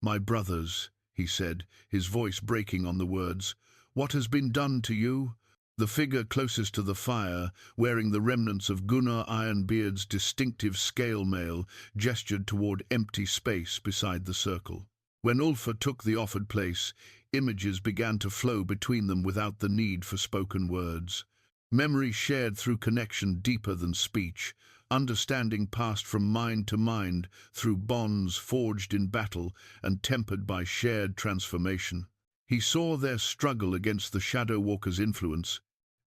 "My brothers," he said, his voice breaking on the words, "what has been done to you?" The figure closest to the fire, wearing the remnants of Gunnar Ironbeard's distinctive scale mail, gestured toward empty space beside the circle. When Ulfr took the offered place, images began to flow between them without the need for spoken words. Memory shared through connection deeper than speech, understanding passed from mind to mind through bonds forged in battle and tempered by shared transformation. He saw their struggle against the Shadow Walker's influence,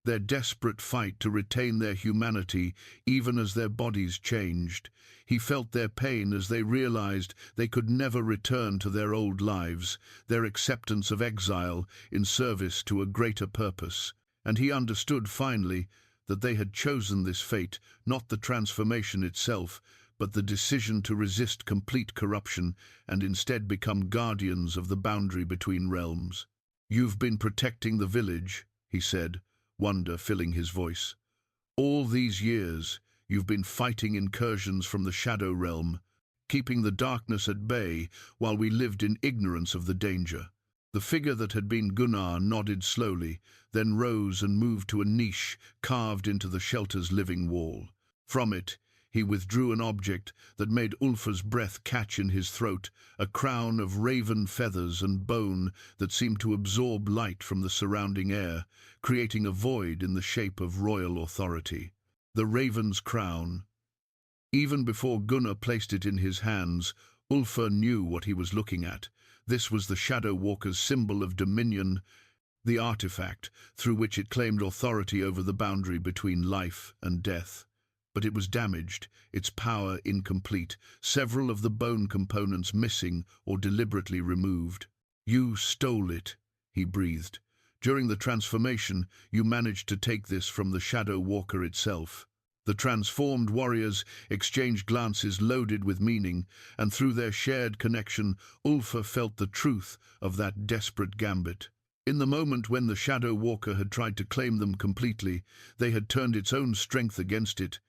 their desperate fight to retain their humanity even as their bodies changed. He felt their pain as they realized they could never return to their old lives, their acceptance of exile in service to a greater purpose. And he understood finally that they had chosen this fate, not the transformation itself, but the decision to resist complete corruption and instead become guardians of the boundary between realms. "You've been protecting the village," he said, wonder filling his voice. "All these years, you've been fighting incursions from the Shadow Realm, keeping the darkness at bay while we lived in ignorance of the danger." The figure that had been Gunnar nodded slowly, then rose and moved to a niche carved into the shelter's living wall. From it, he withdrew an object that made Ulfr's breath catch in his throat, a crown of raven feathers and bone that seemed to absorb light from the surrounding air, creating a void in the shape of royal authority. The raven's crown. Even before Gunnar placed it in his hands, Ulfr knew what he was looking at. This was the Shadow Walker's symbol of dominion, the artifact through which it claimed authority over the boundary between life and death. But it was damaged, its power incomplete, several of the bone components missing or deliberately removed. "You stole it," he breathed. "During the transformation, you managed to take this from the Shadow Walker itself." The transformed warriors exchanged glances loaded with meaning, and through their shared connection, Ulfr felt the truth of that desperate gambit. In the moment when the Shadow Walker had tried to claim them completely, they had turned its own strength against it,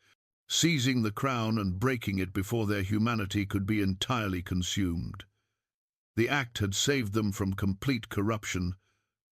seizing the crown and breaking it before their humanity could be entirely consumed. The act had saved them from complete corruption,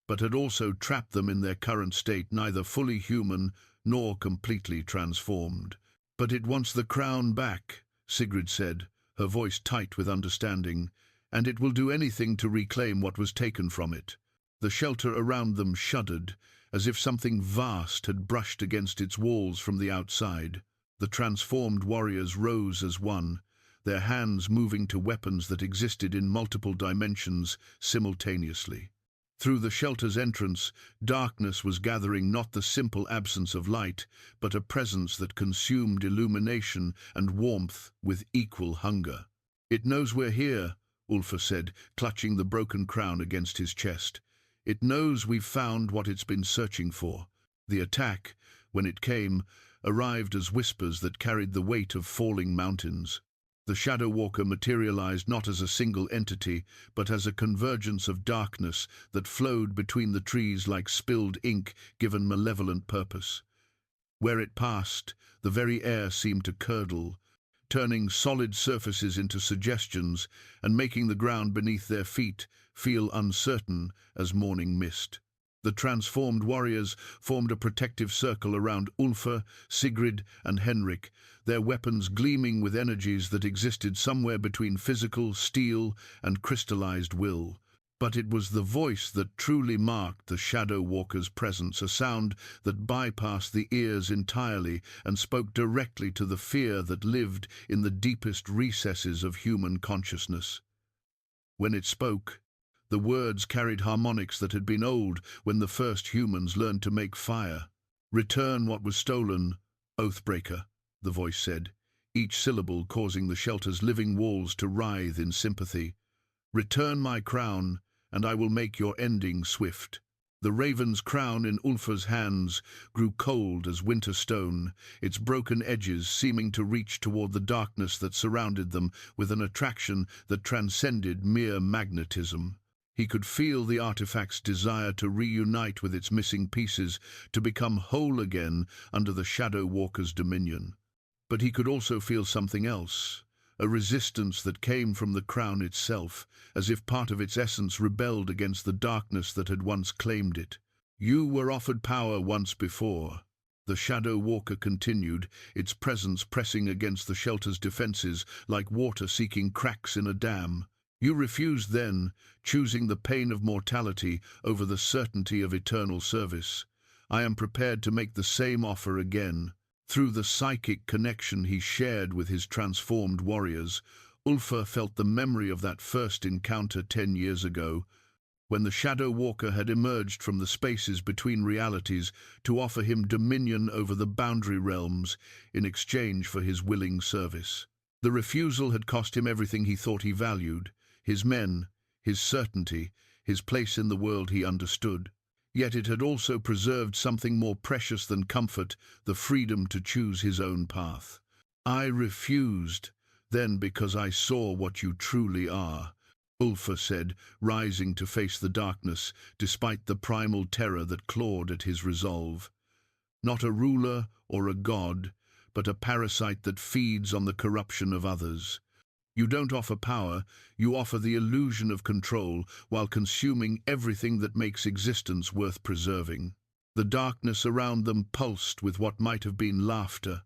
but had also trapped them in their current state, neither fully human nor completely transformed. "But it wants the crown back," Sigrid said, her voice tight with understanding, "and it will do anything to reclaim what was taken from it." The shelter around them shuddered, as if something vast had brushed against its walls from the outside. The transformed warriors rose as one, their hands moving to weapons that existed in multiple dimensions simultaneously. Through the shelter's entrance, darkness was gathering, not the simple absence of light, but a presence that consumed illumination and warmth with equal hunger. "It knows we're here," Ulfr said, clutching the broken crown against his chest. "It knows we've found what it's been searching for." The attack, when it came, arrived as whispers that carried the weight of falling mountains. The Shadow Walker materialized not as a single entity, but as a convergence of darkness that flowed between the trees like spilled ink given malevolent purpose. Where it passed, the very air seemed to curdle, turning solid surfaces into suggestions and making the ground beneath their feet feel uncertain as morning mist. The transformed warriors formed a protective circle around Ulfr, Sigrid, and Henrik, their weapons gleaming with energies that existed somewhere between physical, steel, and crystallized will. But it was the voice that truly marked the Shadow Walker's presence, a sound that bypassed the ears entirely and spoke directly to the fear that lived in the deepest recesses of human consciousness. When it spoke, the words carried harmonics that had been old when the first humans learned to make fire. "Return what was stolen, Oathbreaker," the voice said, each syllable causing the shelter's living walls to writhe in sympathy. "Return my crown, and I will make your ending swift." The raven's crown in Ulfr's hands grew cold as winter stone, its broken edges seeming to reach toward the darkness that surrounded them with an attraction that transcended mere magnetism. He could feel the artifact's desire to reunite with its missing pieces, to become whole again under the Shadow Walker's dominion. But he could also feel something else, a resistance that came from the crown itself, as if part of its essence rebelled against the darkness that had once claimed it. "You were offered power once before," the Shadow Walker continued, its presence pressing against the shelter's defenses like water seeking cracks in a dam. "You refused then, choosing the pain of mortality over the certainty of eternal service. I am prepared to make the same offer again." Through the psychic connection he shared with his transformed warriors, Ulfr felt the memory of that first encounter 10 years ago, when the Shadow Walker had emerged from the spaces between realities to offer him dominion over the boundary realms in exchange for his willing service. The refusal had cost him everything he thought he valued: his men, his certainty, his place in the world he understood. Yet it had also preserved something more precious than comfort, the freedom to choose his own path. "I refused, then, because I saw what you truly are," Ulfr said, rising to face the darkness, despite the primal terror that clawed at his resolve. "Not a ruler or a god, but a parasite that feeds on the corruption of others. You don't offer power, you offer the illusion of control while consuming everything that makes existence worth preserving." The darkness around them pulsed with what might have been laughter.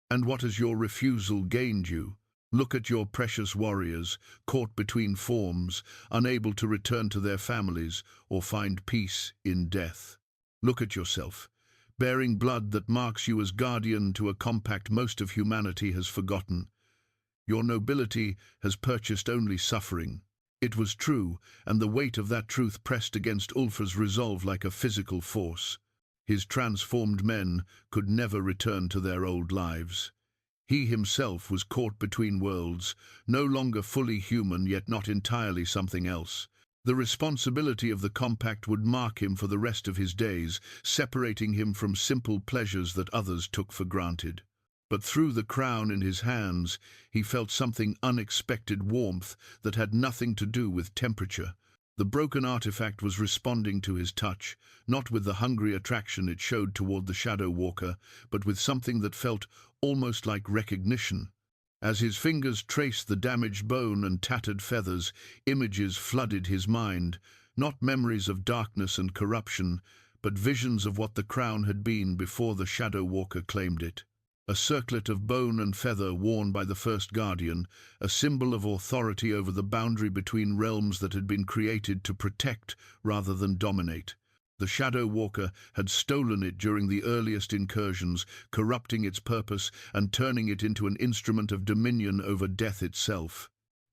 "And what has your refusal gained you? Look at your precious warriors, caught between forms, unable to return to their families or find peace in death. Look at yourself, bearing blood that marks you as guardian to a compact most of humanity has forgotten. Your nobility has purchased only suffering." It was true, and the weight of that truth pressed against Ulfr's resolve like a physical force. His transformed men could never return to their old lives. He himself was caught between worlds, no longer fully human, yet not entirely something else. The responsibility of the compact would mark him for the rest of his days, separating him from simple pleasures that others took for granted. But through the crown in his hands, he felt something unexpected: warmth that had nothing to do with temperature. The broken artifact was responding to his touch, not with the hungry attraction it showed toward the Shadow Walker, but with something that felt almost like recognition. As his fingers traced the damaged bone and tattered feathers, images flooded his mind, not memories of darkness and corruption, but visions of what the crown had been before the Shadow Walker claimed it. A circlet of bone and feather worn by the first guardian, a symbol of authority over the boundary between realms that had been created to protect rather than dominate. The Shadow Walker had stolen it during the earliest incursions, corrupting its purpose and turning it into an instrument of dominion over death itself.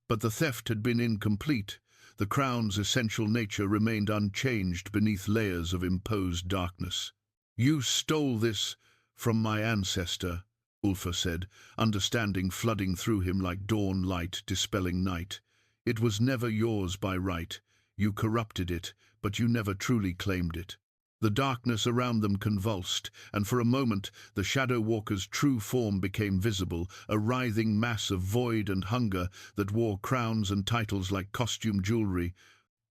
But the theft had been incomplete. The crown's essential nature remained unchanged beneath layers of imposed darkness. "You stole this from my ancestor," Ulfr said, understanding flooding through him like dawn light dispelling night. "It was never yours by right. You corrupted it, but you never truly claimed it." The darkness around them convulsed, and for a moment the Shadow Walker's true form became visible, a writhing mass of void and hunger that wore crowns and titles like costume jewelry,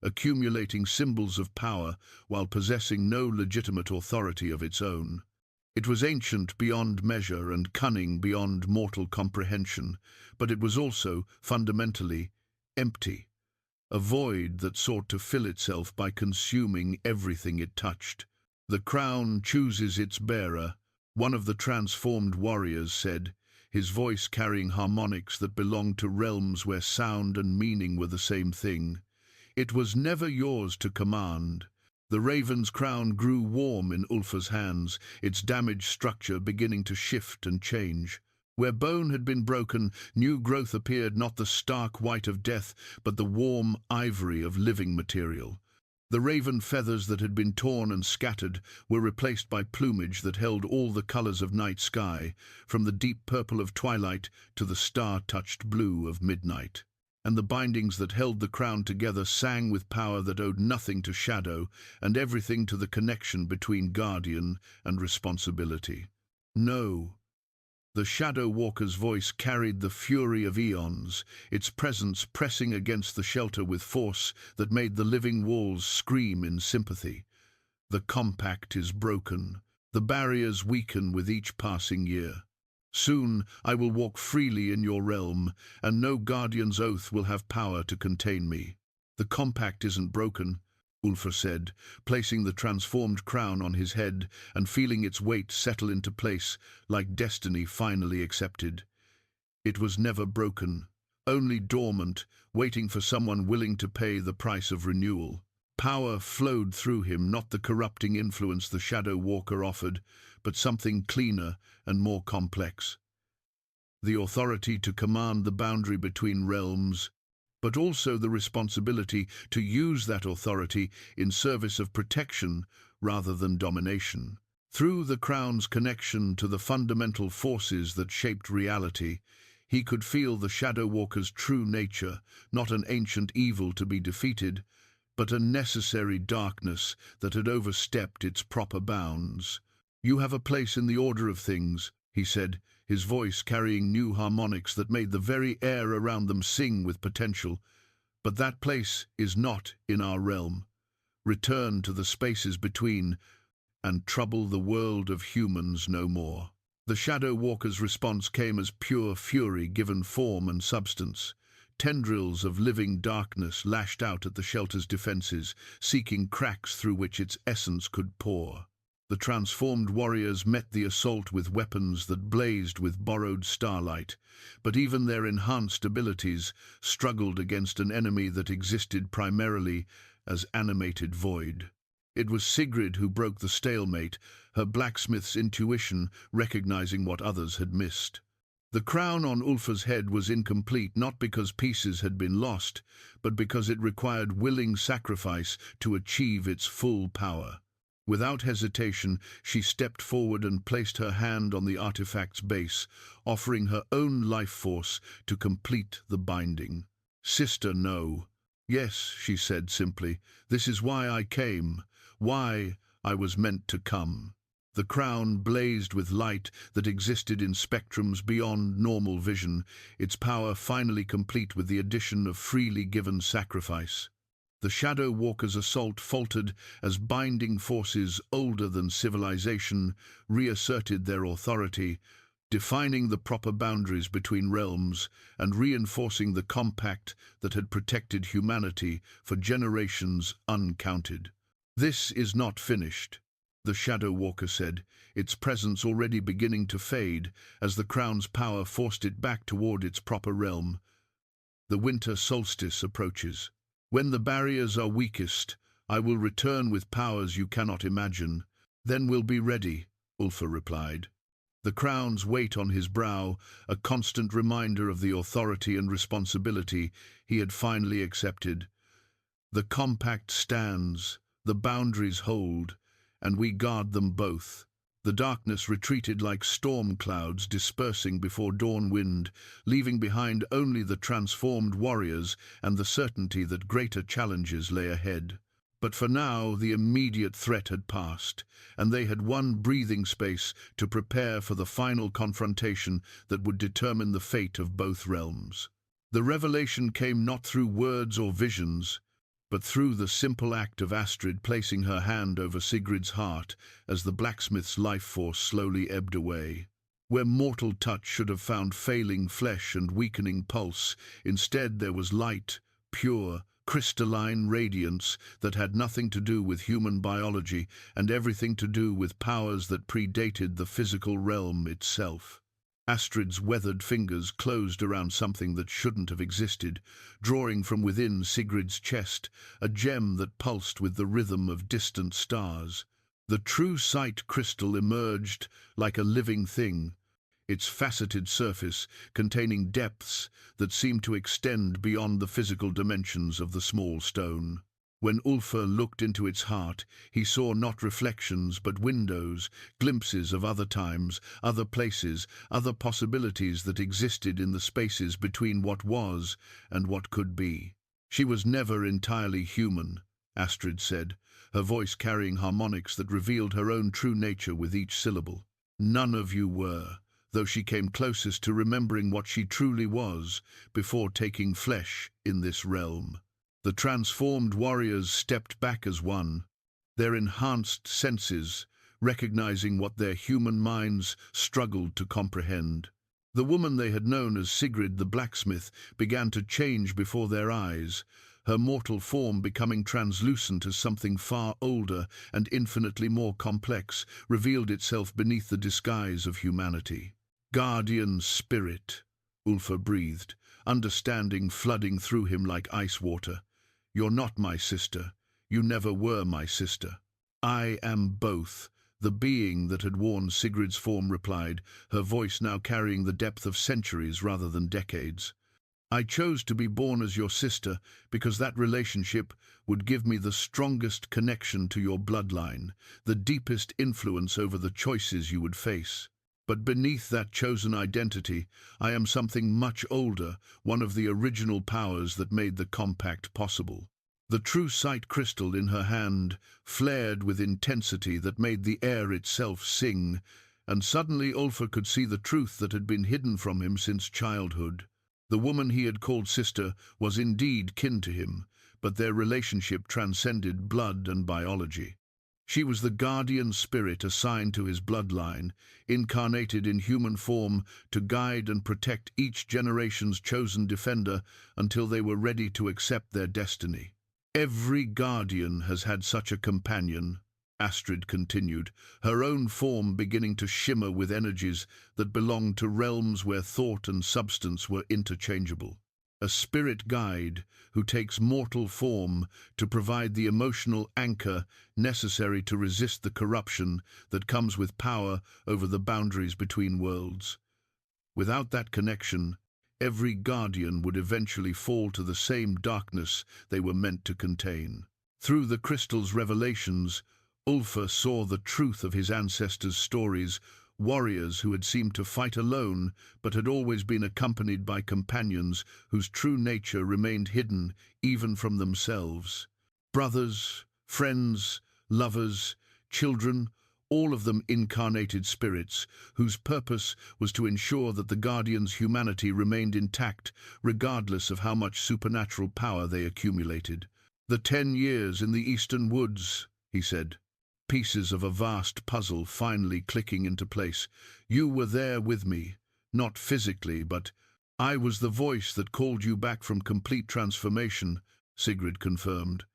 accumulating symbols of power while possessing no legitimate authority of its own. It was ancient beyond measure and cunning beyond mortal comprehension, but it was also, fundamentally, empty, a void that sought to fill itself by consuming everything it touched. "The crown chooses its bearer," one of the transformed warriors said, his voice carrying harmonics that belonged to realms where sound and meaning were the same thing. "It was never yours to command." The raven's crown grew warm in Ulfr's hands, its damaged structure beginning to shift and change. Where bone had been broken, new growth appeared, not the stark white of death, but the warm ivory of living material. The raven feathers that had been torn and scattered were replaced by plumage that held all the colors of night sky, from the deep purple of twilight to the star-touched blue of midnight. And the bindings that held the crown together sang with power that owed nothing to shadow and everything to the connection between guardian and responsibility. "No." The Shadow Walker's voice carried the fury of eons, its presence pressing against the shelter with force that made the living walls scream in sympathy. "The compact is broken. The barriers weaken with each passing year. Soon I will walk freely in your realm, and no guardian's oath will have power to contain me. The compact isn't broken, Ulfr said, placing the transformed crown on his head and feeling its weight settle into place like destiny finally accepted. It was never broken, only dormant, waiting for someone willing to pay the price of renewal. Power flowed through him, not the corrupting influence the Shadow Walker offered, but something cleaner and more complex. The authority to command the boundary between realms, but also the responsibility to use that authority in service of protection rather than domination. Through the crown's connection to the fundamental forces that shaped reality, he could feel the Shadow Walker's true nature, not an ancient evil to be defeated, but a necessary darkness that had overstepped its proper bounds. "You have a place in the order of things," he said, his voice carrying new harmonics that made the very air around them sing with potential. "But that place is not in our realm. Return to the spaces between, and trouble the world of humans no more." The Shadow Walker's response came as pure fury given form and substance. Tendrils of living darkness lashed out at the shelter's defenses, seeking cracks through which its essence could pour. The transformed warriors met the assault with weapons that blazed with borrowed starlight, but even their enhanced abilities struggled against an enemy that existed primarily as animated void. It was Sigrid who broke the stalemate, her blacksmith's intuition recognizing what others had missed. The crown on Ulfr's head was incomplete, not because pieces had been lost, but because it required willing sacrifice to achieve its full power. Without hesitation, she stepped forward and placed her hand on the artifact's base, offering her own life force to complete the binding. "Sister, no." "Yes," she said simply, "this is why I came, why I was meant to come." The crown blazed with light that existed in spectrums beyond normal vision, its power finally complete with the addition of freely given sacrifice. The Shadow Walker's assault faltered as binding forces older than civilization reasserted their authority, defining the proper boundaries between realms and reinforcing the compact that had protected humanity for generations uncounted. "This is not finished," the Shadow Walker said, its presence already beginning to fade as the crown's power forced it back toward its proper realm. "The winter solstice approaches. When the barriers are weakest, I will return with powers you cannot imagine. Then we'll be ready," Ulfr replied. The crown's weight on his brow, a constant reminder of the authority and responsibility he had finally accepted. "The compact stands, the boundaries hold, and we guard them both." The darkness retreated like storm clouds dispersing before dawn wind, leaving behind only the transformed warriors and the certainty that greater challenges lay ahead. But for now, the immediate threat had passed, and they had won breathing space to prepare for the final confrontation that would determine the fate of both realms. The revelation came not through words or visions, but through the simple act of Astrid placing her hand over Sigrid's heart as the blacksmith's life force slowly ebbed away. Where mortal touch should have found failing flesh and weakening pulse, instead there was light, pure, crystalline radiance that had nothing to do with human biology and everything to do with powers that predated the physical realm itself. Astrid's weathered fingers closed around something that shouldn't have existed, drawing from within Sigrid's chest, a gem that pulsed with the rhythm of distant stars. The true sight crystal emerged like a living thing, its faceted surface containing depths that seemed to extend beyond the physical dimensions of the small stone. When Ulfr looked into its heart, he saw not reflections but windows, glimpses of other times, other places, other possibilities that existed in the spaces between what was and what could be. "She was never entirely human," Astrid said, her voice carrying harmonics that revealed her own true nature with each syllable. "None of you were, though she came closest to remembering what she truly was before taking flesh in this realm." The transformed warriors stepped back as one, their enhanced senses recognizing what their human minds struggled to comprehend. The woman they had known as Sigrid the blacksmith began to change before their eyes, her mortal form becoming translucent as something far older and infinitely more complex revealed itself beneath the disguise of humanity. "Guardian spirit," Ulfr breathed, understanding flooding through him like ice water. "You're not my sister. You never were my sister." "I am both," the being that had worn Sigrid's form replied, her voice now carrying the depth of centuries rather than decades. "I chose to be born as your sister because that relationship would give me the strongest connection to your bloodline, the deepest influence over the choices you would face. But beneath that chosen identity, I am something much older, one of the original powers that made the compact possible." The true sight crystal in her hand flared with intensity that made the air itself sing, and suddenly Ulfr could see the truth that had been hidden from him since childhood. The woman he had called sister was indeed kin to him, but their relationship transcended blood and biology. She was the guardian spirit assigned to his bloodline, incarnated in human form to guide and protect each generation's chosen defender until they were ready to accept their destiny. "Every guardian has had such a companion," Astrid continued, her own form beginning to shimmer with energies that belonged to realms where thought and substance were interchangeable. "A spirit guide who takes mortal form to provide the emotional anchor necessary to resist the corruption that comes with power over the boundaries between worlds. Without that connection, every guardian would eventually fall to the same darkness they were meant to contain." Through the crystal's revelations, Ulfr saw the truth of his ancestors' stories, warriors who had seemed to fight alone but had always been accompanied by companions whose true nature remained hidden even from themselves. Brothers, friends, lovers, children, all of them incarnated spirits, whose purpose was to ensure that the Guardian's humanity remained intact, regardless of how much supernatural power they accumulated. "The 10 years in the eastern woods," he said, pieces of a vast puzzle finally clicking into place. "You were there with me, not physically, but I was the voice that called you back from complete transformation," Sigrid confirmed.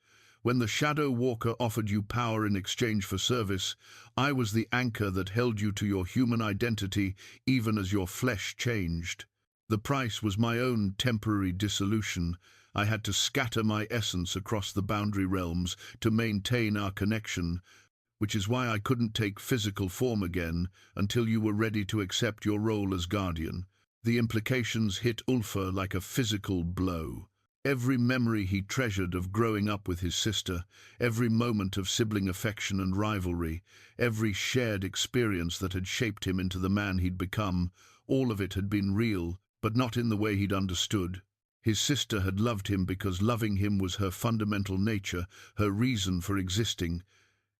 "When the Shadow Walker offered you power in exchange for service, I was the anchor that held you to your human identity even as your flesh changed. The price was my own temporary dissolution. I had to scatter my essence across the boundary realms to maintain our connection, which is why I couldn't take physical form again until you were ready to accept your role as guardian." The implications hit Ulfr like a physical blow. Every memory he treasured of growing up with his sister, every moment of sibling affection and rivalry, every shared experience that had shaped him into the man he'd become, all of it had been real, but not in the way he'd understood. His sister had loved him because loving him was her fundamental nature, her reason for existing,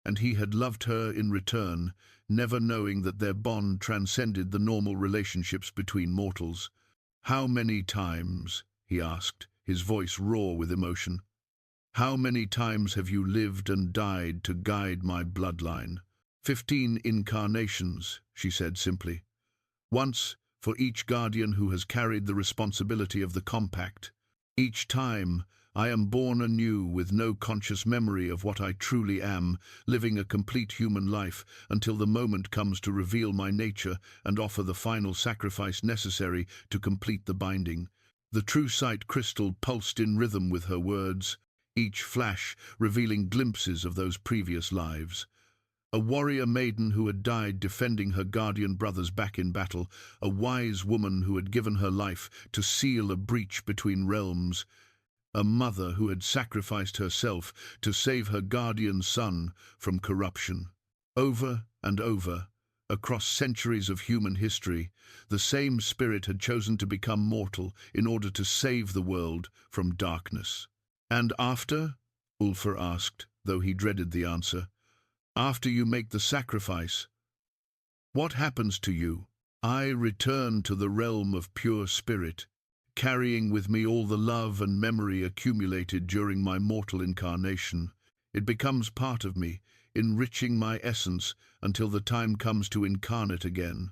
and he had loved her in return, never knowing that their bond transcended the normal relationships between mortals. "How many times," he asked, his voice raw with emotion, "how many times have you lived and died to guide my bloodline?" 15 incarnations, she said simply. "Once for each guardian who has carried the responsibility of the compact. Each time, I am born anew with no conscious memory of what I truly am, living a complete human life until the moment comes to reveal my nature and offer the final sacrifice necessary to complete the binding." The true sight crystal pulsed in rhythm with her words, each flash revealing glimpses of those previous lives. A warrior maiden who had died defending her guardian brothers back in battle, a wise woman who had given her life to seal a breach between realms, a mother who had sacrificed herself to save her guardian son from corruption. Over and over, across centuries of human history, the same spirit had chosen to become mortal in order to save the world from darkness. "And after?" Ulfr asked, though he dreaded the answer. "After you make the sacrifice, what happens to you?" "I return to the realm of pure spirit, carrying with me all the love and memory accumulated during my mortal incarnation. It becomes part of me, enriching my essence until the time comes to incarnate again.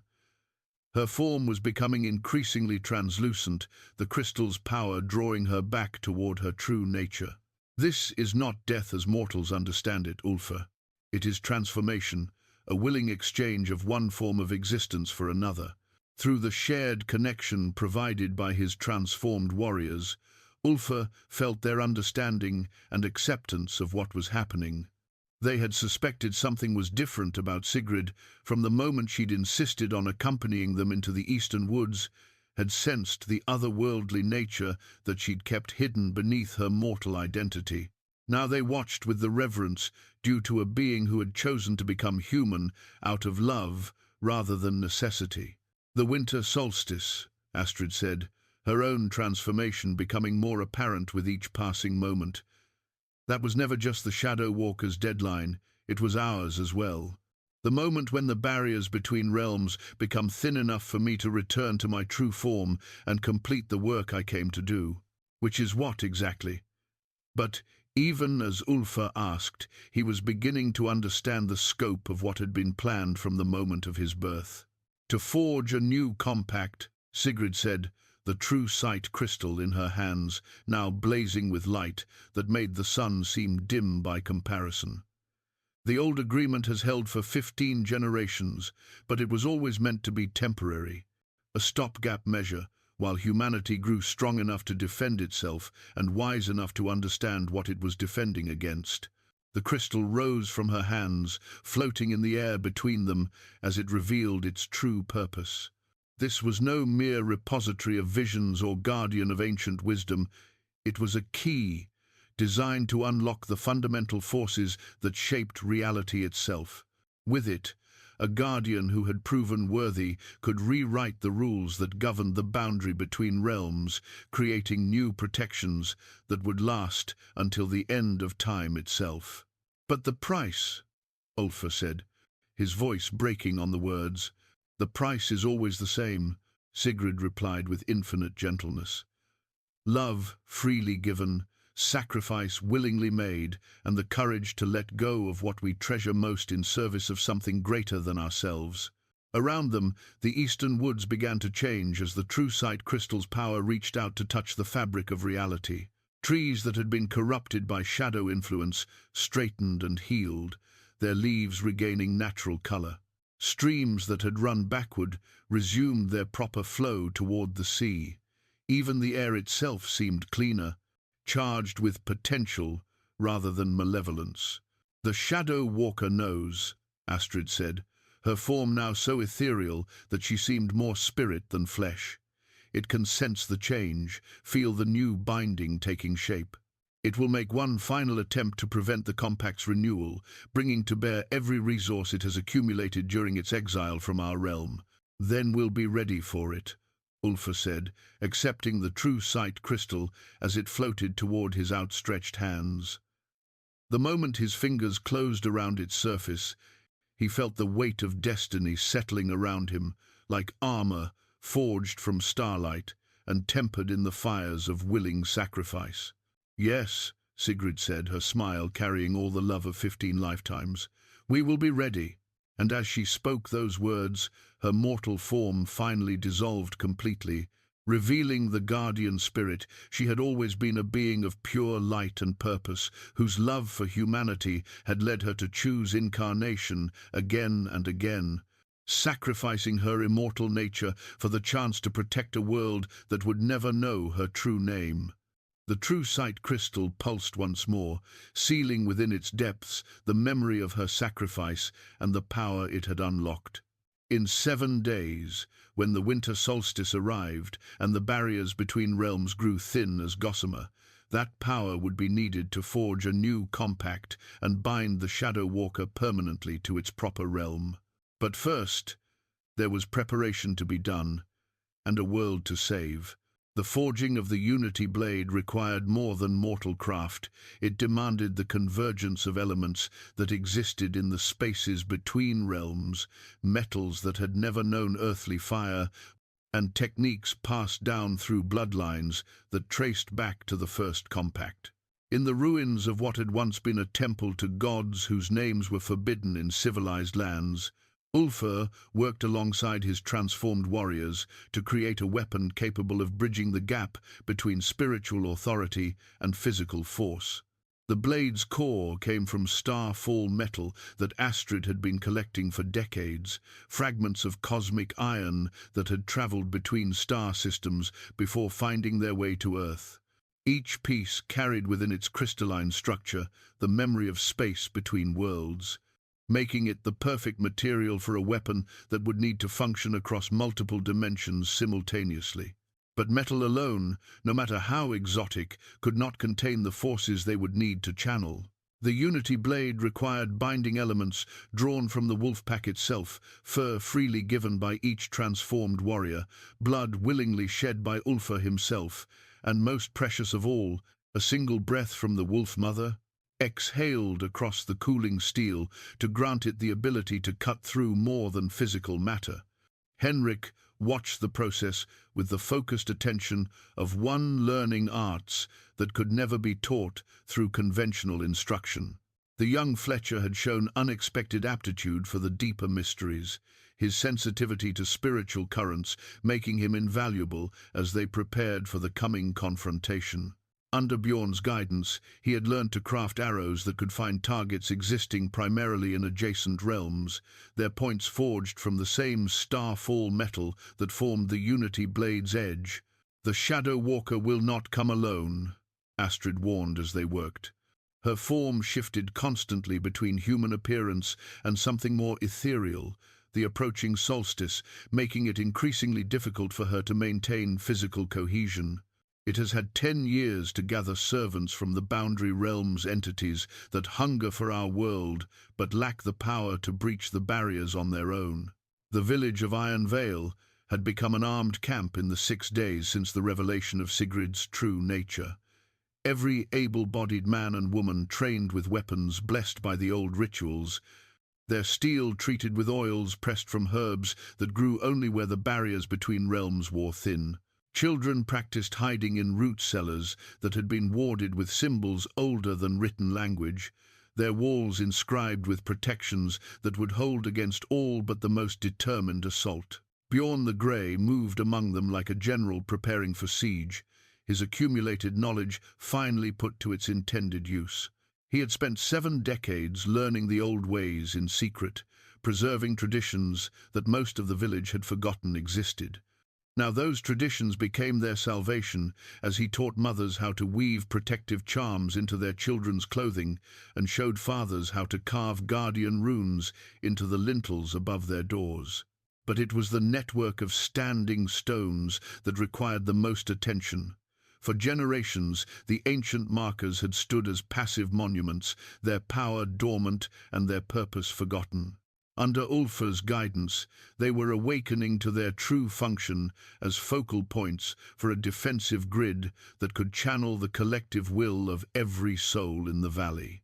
Her form was becoming increasingly translucent, the crystal's power drawing her back toward her true nature. This is not death as mortals understand it, Ulfr. It is transformation, a willing exchange of one form of existence for another. Through the shared connection provided by his transformed warriors, Ulfr felt their understanding and acceptance of what was happening. They had suspected something was different about Sigrid from the moment she'd insisted on accompanying them into the eastern woods, had sensed the otherworldly nature that she'd kept hidden beneath her mortal identity. Now they watched with the reverence due to a being who had chosen to become human out of love rather than necessity. The winter solstice, Astrid said, her own transformation becoming more apparent with each passing moment. That was never just the Shadow Walker's deadline, it was ours as well. The moment when the barriers between realms become thin enough for me to return to my true form and complete the work I came to do. Which is what exactly? But even as Ulfr asked, he was beginning to understand the scope of what had been planned from the moment of his birth. To forge a new compact, Sigrid said, the true sight crystal in her hands, now blazing with light that made the sun seem dim by comparison. The old agreement has held for 15 generations, but it was always meant to be temporary, a stopgap measure, while humanity grew strong enough to defend itself and wise enough to understand what it was defending against. The crystal rose from her hands, floating in the air between them as it revealed its true purpose. This was no mere repository of visions or guardian of ancient wisdom. It was a key, designed to unlock the fundamental forces that shaped reality itself. With it, a guardian who had proven worthy could rewrite the rules that governed the boundary between realms, creating new protections that would last until the end of time itself. But the price, Ulfr said, his voice breaking on the words. The price is always the same, Sigrid replied with infinite gentleness. Love freely given, sacrifice willingly made, and the courage to let go of what we treasure most in service of something greater than ourselves. Around them, the eastern woods began to change as the true sight crystal's power reached out to touch the fabric of reality. Trees that had been corrupted by shadow influence straightened and healed, their leaves regaining natural color. Streams that had run backward resumed their proper flow toward the sea. Even the air itself seemed cleaner, charged with potential rather than malevolence. The Shadow Walker knows, Astrid said, her form now so ethereal that she seemed more spirit than flesh. It can sense the change, feel the new binding taking shape. It will make one final attempt to prevent the compact's renewal, bringing to bear every resource it has accumulated during its exile from our realm. Then we'll be ready for it, Ulfr said, accepting the true sight crystal as it floated toward his outstretched hands. The moment his fingers closed around its surface, he felt the weight of destiny settling around him, like armor forged from starlight and tempered in the fires of willing sacrifice. Yes, Sigrid said, her smile carrying all the love of 15 lifetimes. We will be ready. And as she spoke those words, her mortal form finally dissolved completely. Revealing the guardian spirit, she had always been a being of pure light and purpose, whose love for humanity had led her to choose incarnation again and again, sacrificing her immortal nature for the chance to protect a world that would never know her true name. The true sight crystal pulsed once more, sealing within its depths the memory of her sacrifice and the power it had unlocked. In 7 days, when the winter solstice arrived and the barriers between realms grew thin as gossamer, that power would be needed to forge a new compact and bind the Shadow Walker permanently to its proper realm. But first, there was preparation to be done, and a world to save. The forging of the Unity Blade required more than mortal craft. It demanded the convergence of elements that existed in the spaces between realms, metals that had never known earthly fire, and techniques passed down through bloodlines that traced back to the first compact. In the ruins of what had once been a temple to gods whose names were forbidden in civilized lands, Ulfr worked alongside his transformed warriors to create a weapon capable of bridging the gap between spiritual authority and physical force. The blade's core came from star-fall metal that Astrid had been collecting for decades, fragments of cosmic iron that had traveled between star systems before finding their way to Earth. Each piece carried within its crystalline structure the memory of space between worlds, making it the perfect material for a weapon that would need to function across multiple dimensions simultaneously. But metal alone, no matter how exotic, could not contain the forces they would need to channel. The Unity blade required binding elements drawn from the wolf pack itself, fur freely given by each transformed warrior, blood willingly shed by Ulfr himself, and most precious of all, a single breath from the wolf mother, exhaled across the cooling steel to grant it the ability to cut through more than physical matter. Henrik watched the process with the focused attention of one learning arts that could never be taught through conventional instruction. The young Fletcher had shown unexpected aptitude for the deeper mysteries, his sensitivity to spiritual currents making him invaluable as they prepared for the coming confrontation. Under Bjorn's guidance, he had learned to craft arrows that could find targets existing primarily in adjacent realms, their points forged from the same star-fall metal that formed the Unity blade's edge. "The Shadow Walker will not come alone," Astrid warned as they worked. Her form shifted constantly between human appearance and something more ethereal, the approaching solstice, making it increasingly difficult for her to maintain physical cohesion. It has had 10 years to gather servants from the boundary realms entities that hunger for our world but lack the power to breach the barriers on their own. The village of Iron Vale had become an armed camp in the 6 days since the revelation of Sigrid's true nature. Every able-bodied man and woman trained with weapons blessed by the old rituals, their steel treated with oils pressed from herbs that grew only where the barriers between realms wore thin. Children practiced hiding in root cellars that had been warded with symbols older than written language, their walls inscribed with protections that would hold against all but the most determined assault. Bjorn the Grey moved among them like a general preparing for siege, his accumulated knowledge finally put to its intended use. He had spent 7 decades learning the old ways in secret, preserving traditions that most of the village had forgotten existed. Now those traditions became their salvation as he taught mothers how to weave protective charms into their children's clothing and showed fathers how to carve guardian runes into the lintels above their doors. But it was the network of standing stones that required the most attention. For generations, the ancient markers had stood as passive monuments, their power dormant and their purpose forgotten. Under Ulfr's guidance, they were awakening to their true function as focal points for a defensive grid that could channel the collective will of every soul in the valley.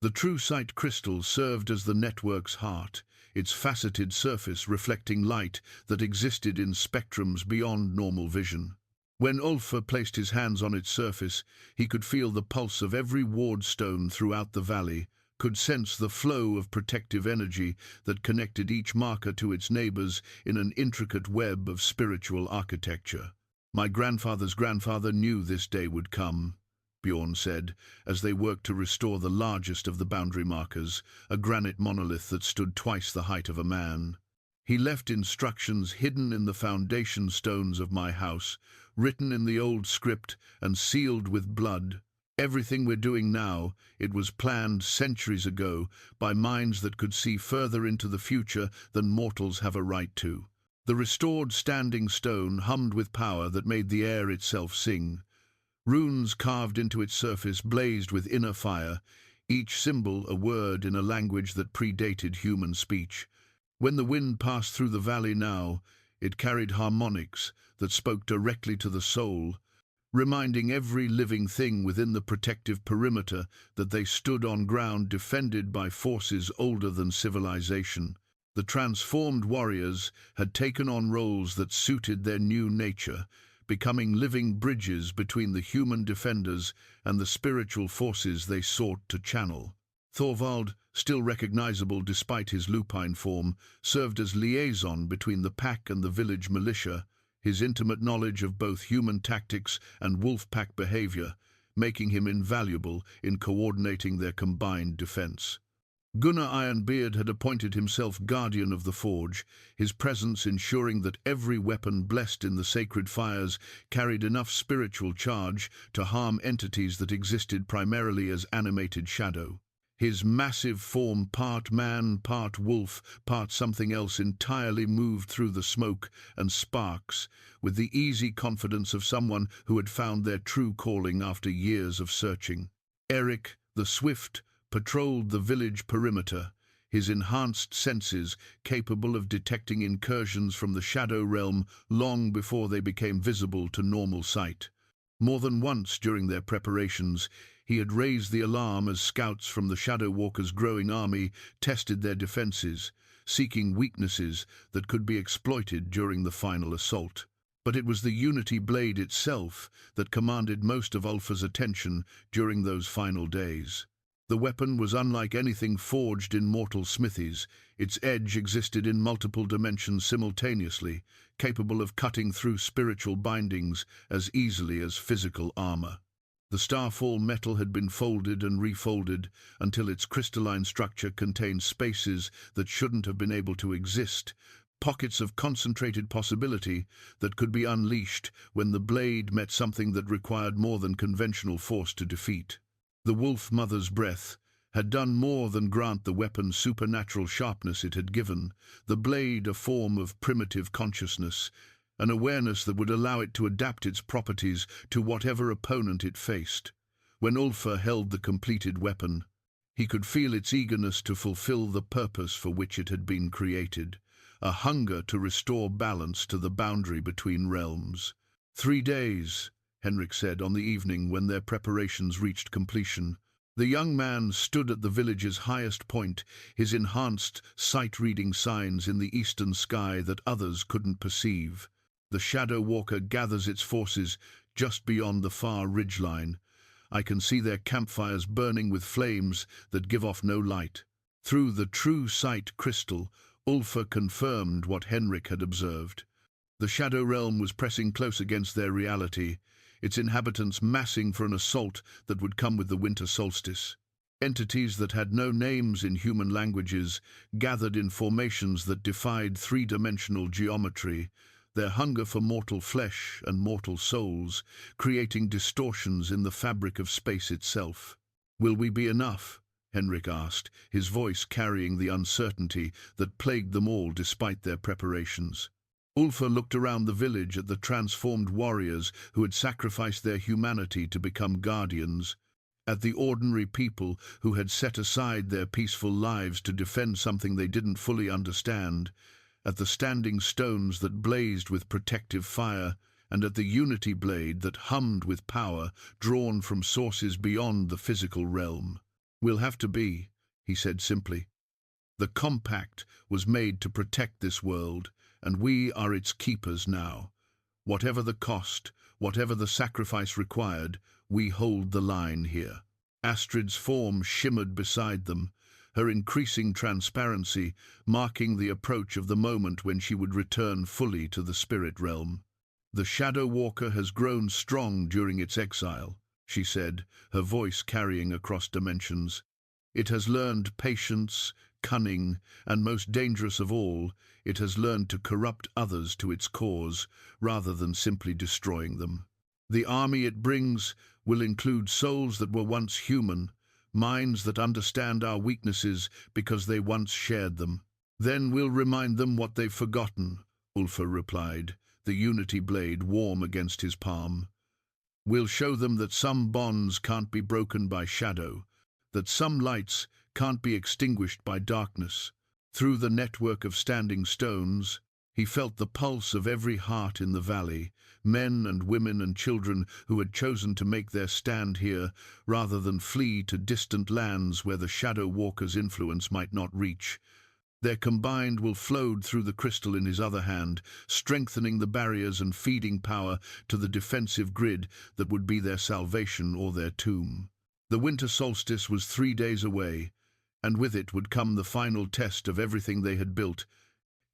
The true sight crystal served as the network's heart, its faceted surface reflecting light that existed in spectrums beyond normal vision. When Ulfr placed his hands on its surface, he could feel the pulse of every ward stone throughout the valley, could sense the flow of protective energy that connected each marker to its neighbors in an intricate web of spiritual architecture. "My grandfather's grandfather knew this day would come," Bjorn said, as they worked to restore the largest of the boundary markers, a granite monolith that stood twice the height of a man. "He left instructions hidden in the foundation stones of my house, written in the old script and sealed with blood. Everything we're doing now, it was planned centuries ago by minds that could see further into the future than mortals have a right to." The restored standing stone hummed with power that made the air itself sing. Runes carved into its surface blazed with inner fire, each symbol a word in a language that predated human speech. When the wind passed through the valley now, it carried harmonics that spoke directly to the soul, reminding every living thing within the protective perimeter that they stood on ground defended by forces older than civilization. The transformed warriors had taken on roles that suited their new nature, becoming living bridges between the human defenders and the spiritual forces they sought to channel. Thorvald, still recognizable despite his lupine form, served as liaison between the pack and the village militia, his intimate knowledge of both human tactics and wolf pack behavior, making him invaluable in coordinating their combined defense. Gunnar Ironbeard had appointed himself guardian of the forge, his presence ensuring that every weapon blessed in the sacred fires carried enough spiritual charge to harm entities that existed primarily as animated shadow. His massive form, part man, part wolf, part something else, entirely moved through the smoke and sparks with the easy confidence of someone who had found their true calling after years of searching. Eric, the Swift, patrolled the village perimeter, his enhanced senses capable of detecting incursions from the shadow realm long before they became visible to normal sight. More than once during their preparations, he had raised the alarm as scouts from the Shadow Walkers' growing army tested their defenses, seeking weaknesses that could be exploited during the final assault. But it was the Unity blade itself that commanded most of Ulfr's attention during those final days. The weapon was unlike anything forged in mortal smithies. Its edge existed in multiple dimensions simultaneously, capable of cutting through spiritual bindings as easily as physical armor. The starfall metal had been folded and refolded until its crystalline structure contained spaces that shouldn't have been able to exist, pockets of concentrated possibility that could be unleashed when the blade met something that required more than conventional force to defeat. The Wolf Mother's breath had done more than grant the weapon supernatural sharpness it had given, the blade a form of primitive consciousness, an awareness that would allow it to adapt its properties to whatever opponent it faced. When Ulfr held the completed weapon, he could feel its eagerness to fulfill the purpose for which it had been created, a hunger to restore balance to the boundary between realms. 3 days, Henrik said on the evening when their preparations reached completion. The young man stood at the village's highest point, his enhanced sight-reading signs in the eastern sky that others couldn't perceive. The Shadow Walker gathers its forces just beyond the far ridgeline. I can see their campfires burning with flames that give off no light. Through the true sight crystal, Ulfr confirmed what Henrik had observed. The Shadow Realm was pressing close against their reality, its inhabitants massing for an assault that would come with the winter solstice. Entities that had no names in human languages gathered in formations that defied three-dimensional geometry, their hunger for mortal flesh and mortal souls, creating distortions in the fabric of space itself. "Will we be enough?" Henrik asked, his voice carrying the uncertainty that plagued them all despite their preparations. Ulfr looked around the village at the transformed warriors who had sacrificed their humanity to become guardians, at the ordinary people who had set aside their peaceful lives to defend something they didn't fully understand, at the standing stones that blazed with protective fire, and at the Unity blade that hummed with power drawn from sources beyond the physical realm. "We'll have to be," he said simply. "The compact was made to protect this world, and we are its keepers now. Whatever the cost, whatever the sacrifice required, we hold the line here." Astrid's form shimmered beside them, her increasing transparency marking the approach of the moment when she would return fully to the spirit realm. "The Shadow Walker has grown strong during its exile," she said, her voice carrying across dimensions. "It has learned patience, cunning, and most dangerous of all, it has learned to corrupt others to its cause, rather than simply destroying them. The army it brings will include souls that were once human, minds that understand our weaknesses because they once shared them. Then we'll remind them what they've forgotten," Ulfr replied, the Unity blade warm against his palm. "We'll show them that some bonds can't be broken by shadow, that some lights can't be extinguished by darkness." Through the network of standing stones, he felt the pulse of every heart in the valley, men and women and children who had chosen to make their stand here rather than flee to distant lands where the Shadow Walker's influence might not reach. Their combined will flowed through the crystal in his other hand, strengthening the barriers and feeding power to the defensive grid that would be their salvation or their tomb. The winter solstice was 3 days away, and with it would come the final test of everything they had built,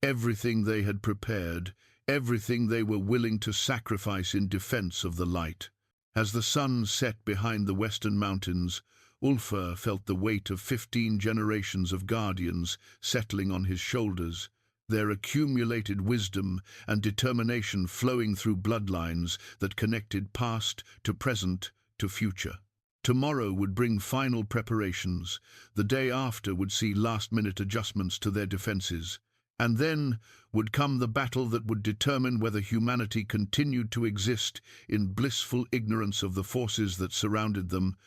everything they had prepared, everything they were willing to sacrifice in defense of the light. As the sun set behind the western mountains, Ulfr felt the weight of 15 generations of guardians settling on his shoulders, their accumulated wisdom and determination flowing through bloodlines that connected past to present to future. Tomorrow would bring final preparations, the day after would see last-minute adjustments to their defenses, and then would come the battle that would determine whether humanity continued to exist in blissful ignorance of the forces that surrounded them,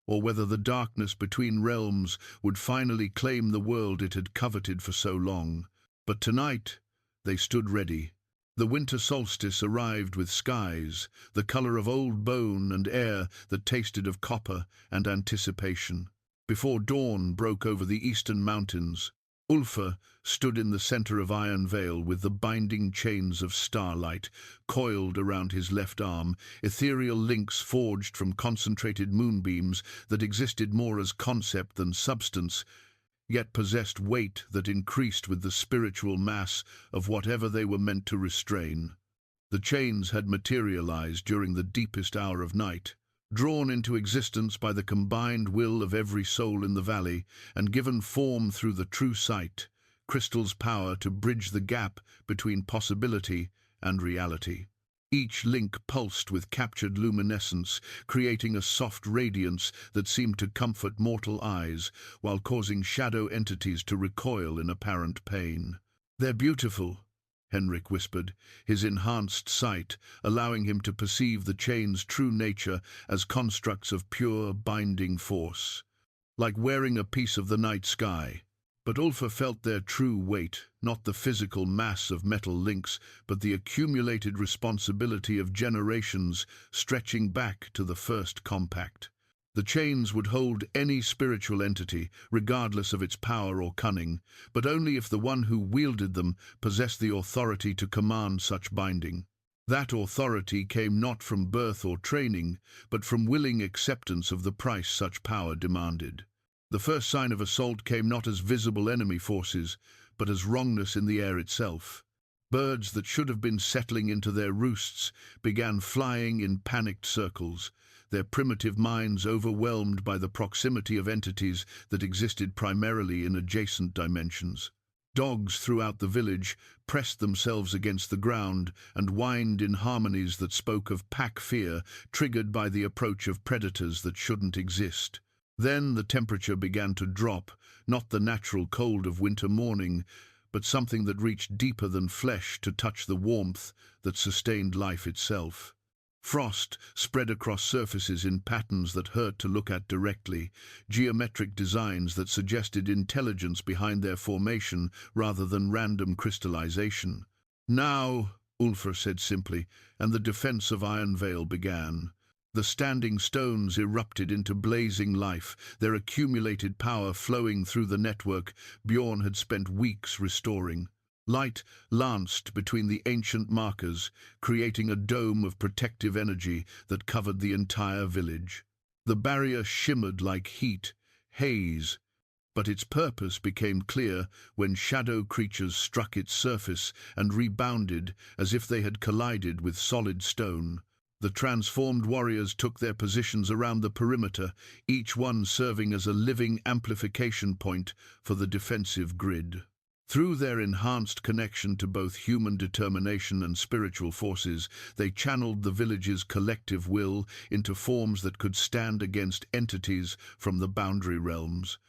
or whether the darkness between realms would finally claim the world it had coveted for so long. But tonight they stood ready. The winter solstice arrived with skies, the color of old bone and air that tasted of copper and anticipation. Before dawn broke over the eastern mountains, Ulfr stood in the center of Iron Vale with the binding chains of starlight coiled around his left arm, ethereal links forged from concentrated moonbeams that existed more as concept than substance, yet possessed weight that increased with the spiritual mass of whatever they were meant to restrain. The chains had materialized during the deepest hour of night, drawn into existence by the combined will of every soul in the valley, and given form through the true sight, crystal's power to bridge the gap between possibility and reality. Each link pulsed with captured luminescence, creating a soft radiance that seemed to comfort mortal eyes, while causing shadow entities to recoil in apparent pain. "They're beautiful," Henrik whispered, his enhanced sight allowing him to perceive the chain's true nature as constructs of pure, binding force, like wearing a piece of the night sky. But Ulfr felt their true weight, not the physical mass of metal links, but the accumulated responsibility of generations stretching back to the first compact. The chains would hold any spiritual entity, regardless of its power or cunning, but only if the one who wielded them possessed the authority to command such binding. That authority came not from birth or training, but from willing acceptance of the price such power demanded. The first sign of assault came not as visible enemy forces, but as wrongness in the air itself. Birds that should have been settling into their roosts began flying in panicked circles, their primitive minds overwhelmed by the proximity of entities that existed primarily in adjacent dimensions. Dogs throughout the village pressed themselves against the ground and whined in harmonies that spoke of pack fear, triggered by the approach of predators that shouldn't exist. Then the temperature began to drop, not the natural cold of winter morning, but something that reached deeper than flesh to touch the warmth that sustained life itself. Frost spread across surfaces in patterns that hurt to look at directly, geometric designs that suggested intelligence behind their formation rather than random crystallization. "Now," Ulfr said simply, and the defense of Iron Vale began. The standing stones erupted into blazing life, their accumulated power flowing through the network Bjorn had spent weeks restoring. Light lanced between the ancient markers, creating a dome of protective energy that covered the entire village. The barrier shimmered like heat, haze, but its purpose became clear when shadow creatures struck its surface and rebounded as if they had collided with solid stone. The transformed warriors took their positions around the perimeter, each one serving as a living amplification point for the defensive grid. Through their enhanced connection to both human determination and spiritual forces, they channeled the village's collective will into forms that could stand against entities from the boundary realms.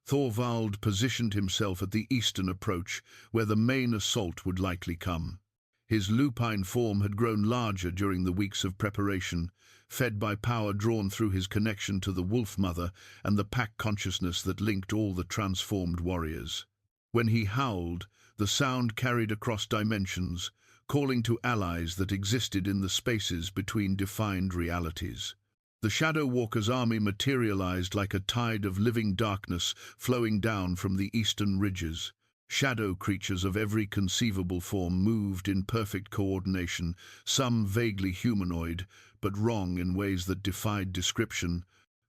Thorvald positioned himself at the eastern approach, where the main assault would likely come. His lupine form had grown larger during the weeks of preparation, fed by power drawn through his connection to the Wolf Mother and the pack consciousness that linked all the transformed warriors. When he howled, the sound carried across dimensions, calling to allies that existed in the spaces between defined realities. The Shadow Walker's army materialized like a tide of living darkness flowing down from the eastern ridges. Shadow creatures of every conceivable form moved in perfect coordination, some vaguely humanoid, but wrong in ways that defied description,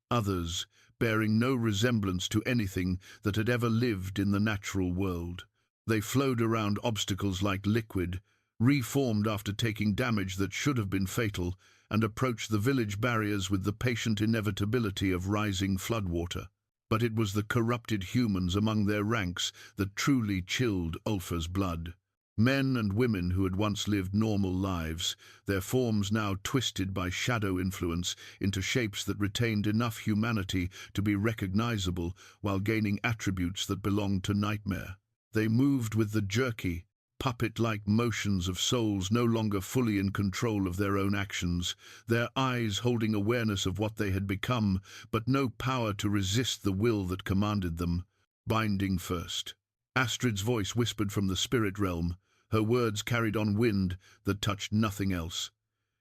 others bearing no resemblance to anything that had ever lived in the natural world. They flowed around obstacles like liquid, reformed after taking damage that should have been fatal, and approached the village barriers with the patient inevitability of rising floodwater. But it was the corrupted humans among their ranks that truly chilled Ulfr's blood. Men and women who had once lived normal lives, their forms now twisted by shadow influence into shapes that retained enough humanity to be recognizable while gaining attributes that belonged to nightmare. They moved with the jerky, puppet-like motions of souls no longer fully in control of their own actions, their eyes holding awareness of what they had become, but no power to resist the will that commanded them. Binding first. Astrid's voice whispered from the spirit realm, her words carried on wind that touched nothing else.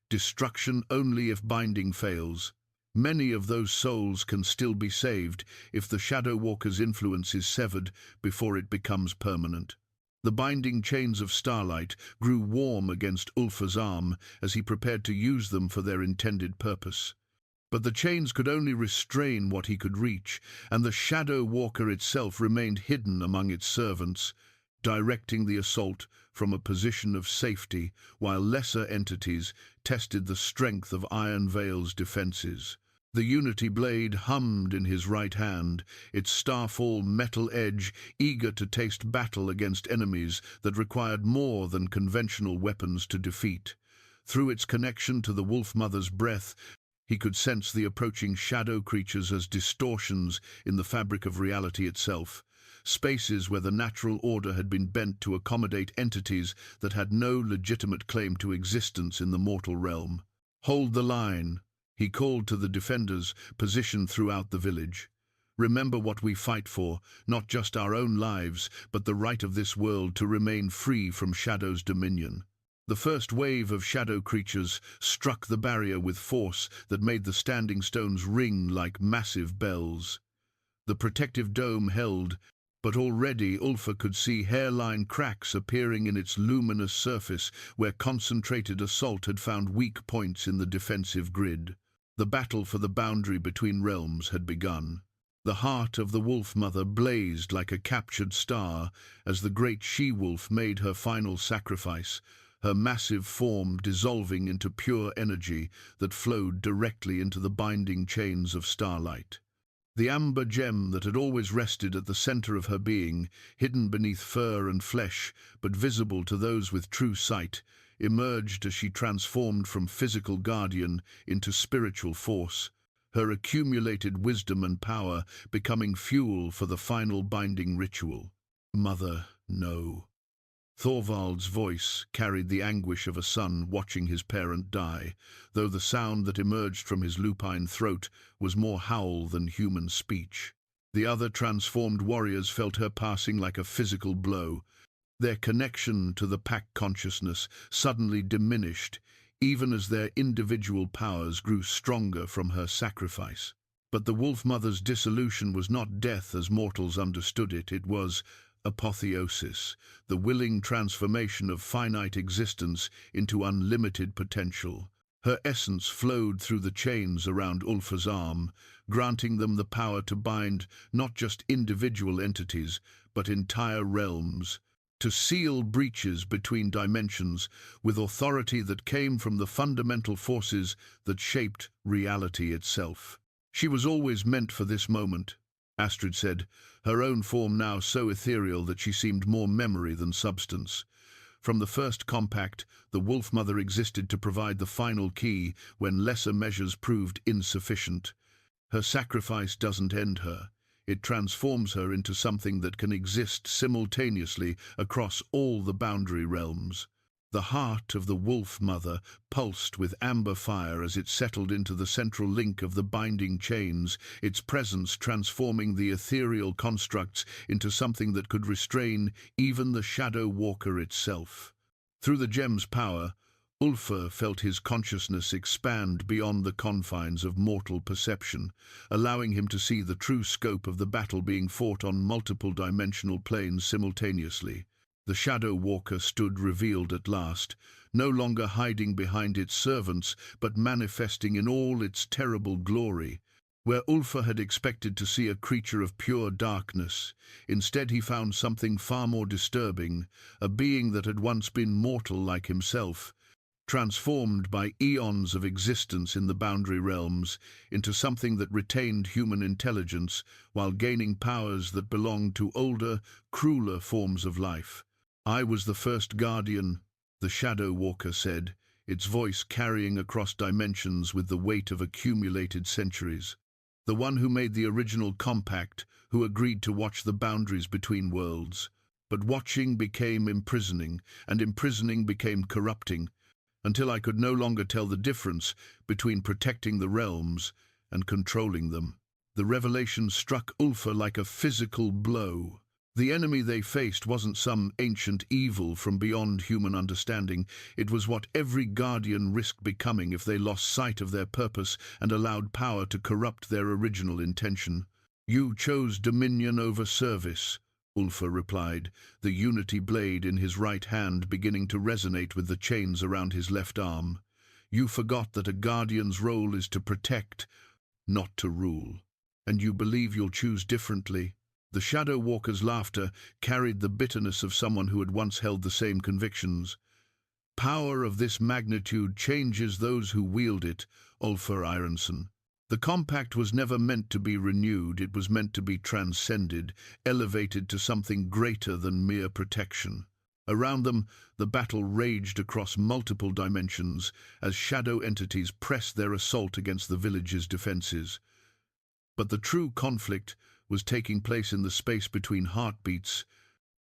Destruction only if binding fails. Many of those souls can still be saved if the Shadow Walker's influence is severed before it becomes permanent. The binding chains of starlight grew warm against Ulfr's arm as he prepared to use them for their intended purpose. But the chains could only restrain what he could reach, and the Shadow Walker itself remained hidden among its servants, directing the assault from a position of safety while lesser entities tested the strength of Iron Veil's defenses. The Unity blade hummed in his right hand, its starfall metal edge eager to taste battle against enemies that required more than conventional weapons to defeat. Through its connection to the Wolf Mother's breath, he could sense the approaching shadow creatures as distortions in the fabric of reality itself, spaces where the natural order had been bent to accommodate entities that had no legitimate claim to existence in the mortal realm. "Hold the line," he called to the defenders positioned throughout the village. "Remember what we fight for, not just our own lives, but the right of this world to remain free from Shadow's dominion." The first wave of shadow creatures struck the barrier with force that made the standing stones ring like massive bells. The protective dome held, but already Ulfr could see hairline cracks appearing in its luminous surface where concentrated assault had found weak points in the defensive grid. The battle for the boundary between realms had begun. The heart of the Wolf Mother blazed like a captured star as the great she-wolf made her final sacrifice, her massive form dissolving into pure energy that flowed directly into the binding chains of starlight. The amber gem that had always rested at the center of her being, hidden beneath fur and flesh, but visible to those with true sight, emerged as she transformed from physical guardian into spiritual force, her accumulated wisdom and power becoming fuel for the final binding ritual. "Mother, no." Thorvald's voice carried the anguish of a son watching his parent die, though the sound that emerged from his lupine throat was more howl than human speech. The other transformed warriors felt her passing like a physical blow. Their connection to the pack consciousness suddenly diminished, even as their individual powers grew stronger from her sacrifice. But the Wolf Mother's dissolution was not death as mortals understood it, it was apotheosis, the willing transformation of finite existence into unlimited potential. Her essence flowed through the chains around Ulfr's arm, granting them the power to bind not just individual entities, but entire realms, to seal breaches between dimensions with authority that came from the fundamental forces that shaped reality itself. "She was always meant for this moment," Astrid said, her own form now so ethereal that she seemed more memory than substance. From the first compact, the Wolf Mother existed to provide the final key when lesser measures proved insufficient. Her sacrifice doesn't end her. It transforms her into something that can exist simultaneously across all the boundary realms. The heart of the Wolf Mother pulsed with amber fire as it settled into the central link of the binding chains, its presence transforming the ethereal constructs into something that could restrain even the Shadow Walker itself. Through the gem's power, Ulfr felt his consciousness expand beyond the confines of mortal perception, allowing him to see the true scope of the battle being fought on multiple dimensional planes simultaneously. The Shadow Walker stood revealed at last, no longer hiding behind its servants, but manifesting in all its terrible glory. Where Ulfr had expected to see a creature of pure darkness, instead he found something far more disturbing, a being that had once been mortal like himself, transformed by eons of existence in the boundary realms into something that retained human intelligence while gaining powers that belonged to older, crueler forms of life. "I was the first guardian," the Shadow Walker said, its voice carrying across dimensions with the weight of accumulated centuries. "The one who made the original compact, who agreed to watch the boundaries between worlds. But watching became imprisoning, and imprisoning became corrupting, until I could no longer tell the difference between protecting the realms and controlling them." The revelation struck Ulfr like a physical blow. The enemy they faced wasn't some ancient evil from beyond human understanding. It was what every guardian risked becoming if they lost sight of their purpose and allowed power to corrupt their original intention. "You chose dominion over service," Ulfr replied, the unity blade in his right hand beginning to resonate with the chains around his left arm. "You forgot that a guardian's role is to protect, not to rule. And you believe you'll choose differently." The Shadow Walker's laughter carried the bitterness of someone who had once held the same convictions. "Power of this magnitude changes those who wield it, Ulfr Ironson. The compact was never meant to be renewed, it was meant to be transcended, elevated to something greater than mere protection." Around them, the battle raged across multiple dimensions as shadow entities pressed their assault against the village's defenses. But the true conflict was taking place in the space between heartbeats,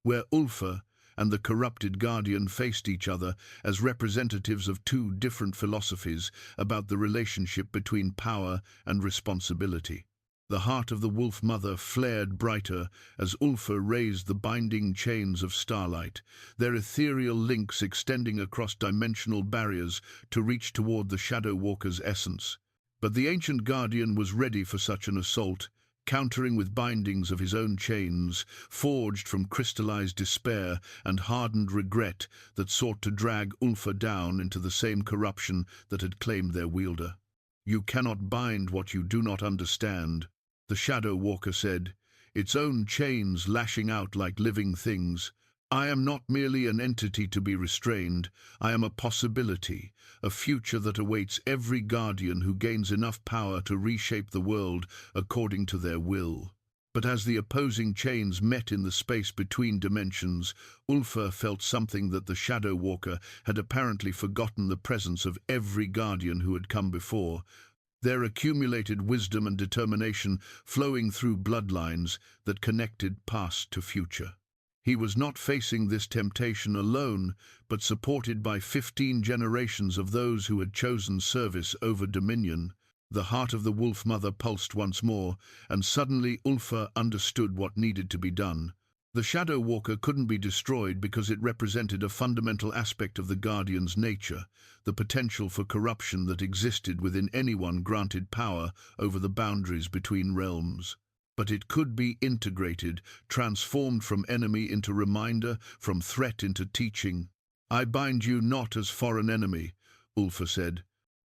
where Ulfr and the corrupted guardian faced each other as representatives of two different philosophies about the relationship between power and responsibility. The heart of the Wolf Mother flared brighter as Ulfr raised the binding chains of starlight, their ethereal links extending across dimensional barriers to reach toward the Shadow Walker's essence. But the ancient guardian was ready for such an assault, countering with bindings of his own chains, forged from crystallized despair and hardened regret that sought to drag Ulfr down into the same corruption that had claimed their wielder. "You cannot bind what you do not understand," the Shadow Walker said, its own chains lashing out like living things. "I am not merely an entity to be restrained. I am a possibility, a future that awaits every guardian who gains enough power to reshape the world according to their will." But as the opposing chains met in the space between dimensions, Ulfr felt something that the Shadow Walker had apparently forgotten: the presence of every guardian who had come before, their accumulated wisdom and determination flowing through bloodlines that connected past to future. He was not facing this temptation alone, but supported by 15 generations of those who had chosen service over dominion. The heart of the Wolf Mother pulsed once more, and suddenly Ulfr understood what needed to be done. The Shadow Walker couldn't be destroyed because it represented a fundamental aspect of the Guardian's nature, the potential for corruption that existed within anyone granted power over the boundaries between realms. But it could be integrated, transformed from enemy into reminder, from threat into teaching. "I bind you not as foreign enemy," Ulfr said,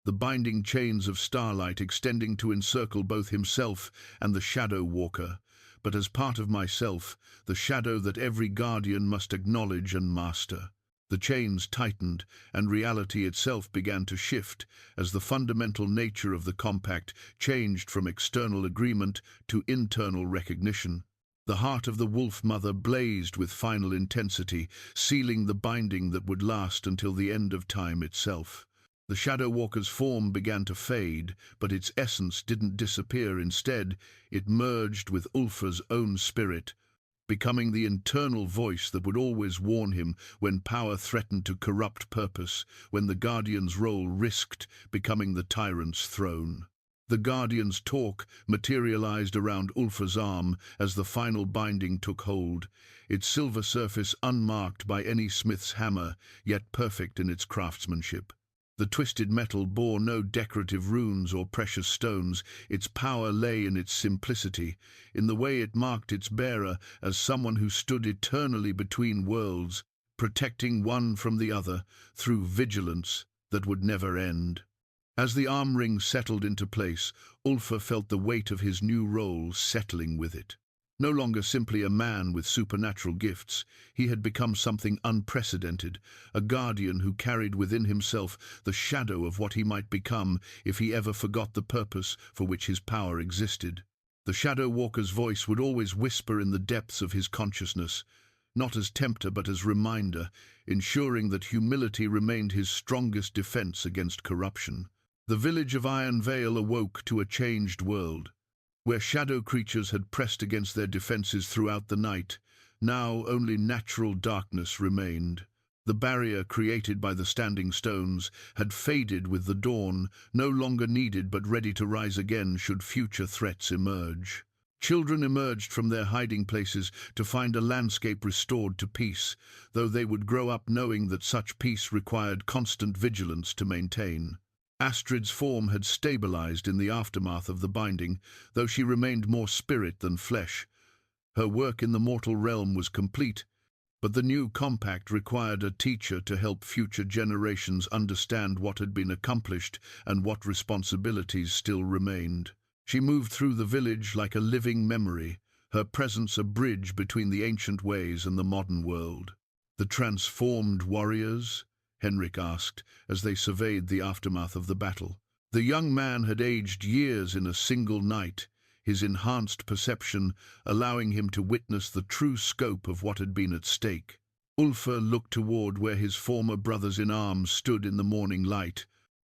the binding chains of starlight extending to encircle both himself and the Shadow Walker, "but as part of myself, the shadow that every guardian must acknowledge and master." The chains tightened, and reality itself began to shift as the fundamental nature of the compact changed from external agreement to internal recognition. The heart of the Wolf Mother blazed with final intensity, sealing the binding that would last until the end of time itself. The Shadow Walker's form began to fade, but its essence didn't disappear. Instead, it merged with Ulfr's own spirit, becoming the internal voice that would always warn him when power threatened to corrupt purpose, when the Guardian's role risked becoming the tyrant's throne. The Guardian's talk materialized around Ulfr's arm as the final binding took hold, its silver surface unmarked by any smith's hammer, yet perfect in its craftsmanship. The twisted metal bore no decorative runes or precious stones. Its power lay in its simplicity, in the way it marked its bearer as someone who stood eternally between worlds, protecting one from the other through vigilance that would never end. As the arm ring settled into place, Ulfr felt the weight of his new role settling with it. No longer simply a man with supernatural gifts, he had become something unprecedented, a guardian who carried within himself the shadow of what he might become if he ever forgot the purpose for which his power existed. The Shadow Walker's voice would always whisper in the depths of his consciousness, not as tempter but as reminder, ensuring that humility remained his strongest defense against corruption. The village of Iron Vale awoke to a changed world. Where shadow creatures had pressed against their defenses throughout the night, now only natural darkness remained. The barrier created by the standing stones had faded with the dawn, no longer needed but ready to rise again should future threats emerge. Children emerged from their hiding places to find a landscape restored to peace, though they would grow up knowing that such peace required constant vigilance to maintain. Astrid's form had stabilized in the aftermath of the binding, though she remained more spirit than flesh. Her work in the mortal realm was complete, but the new compact required a teacher to help future generations understand what had been accomplished and what responsibilities still remained. She moved through the village like a living memory, her presence a bridge between the ancient ways and the modern world. The transformed warriors? Henrik asked, as they surveyed the aftermath of the battle. The young man had aged years in a single night, his enhanced perception allowing him to witness the true scope of what had been at stake. Ulfr looked toward where his former brothers-in-arms stood in the morning light,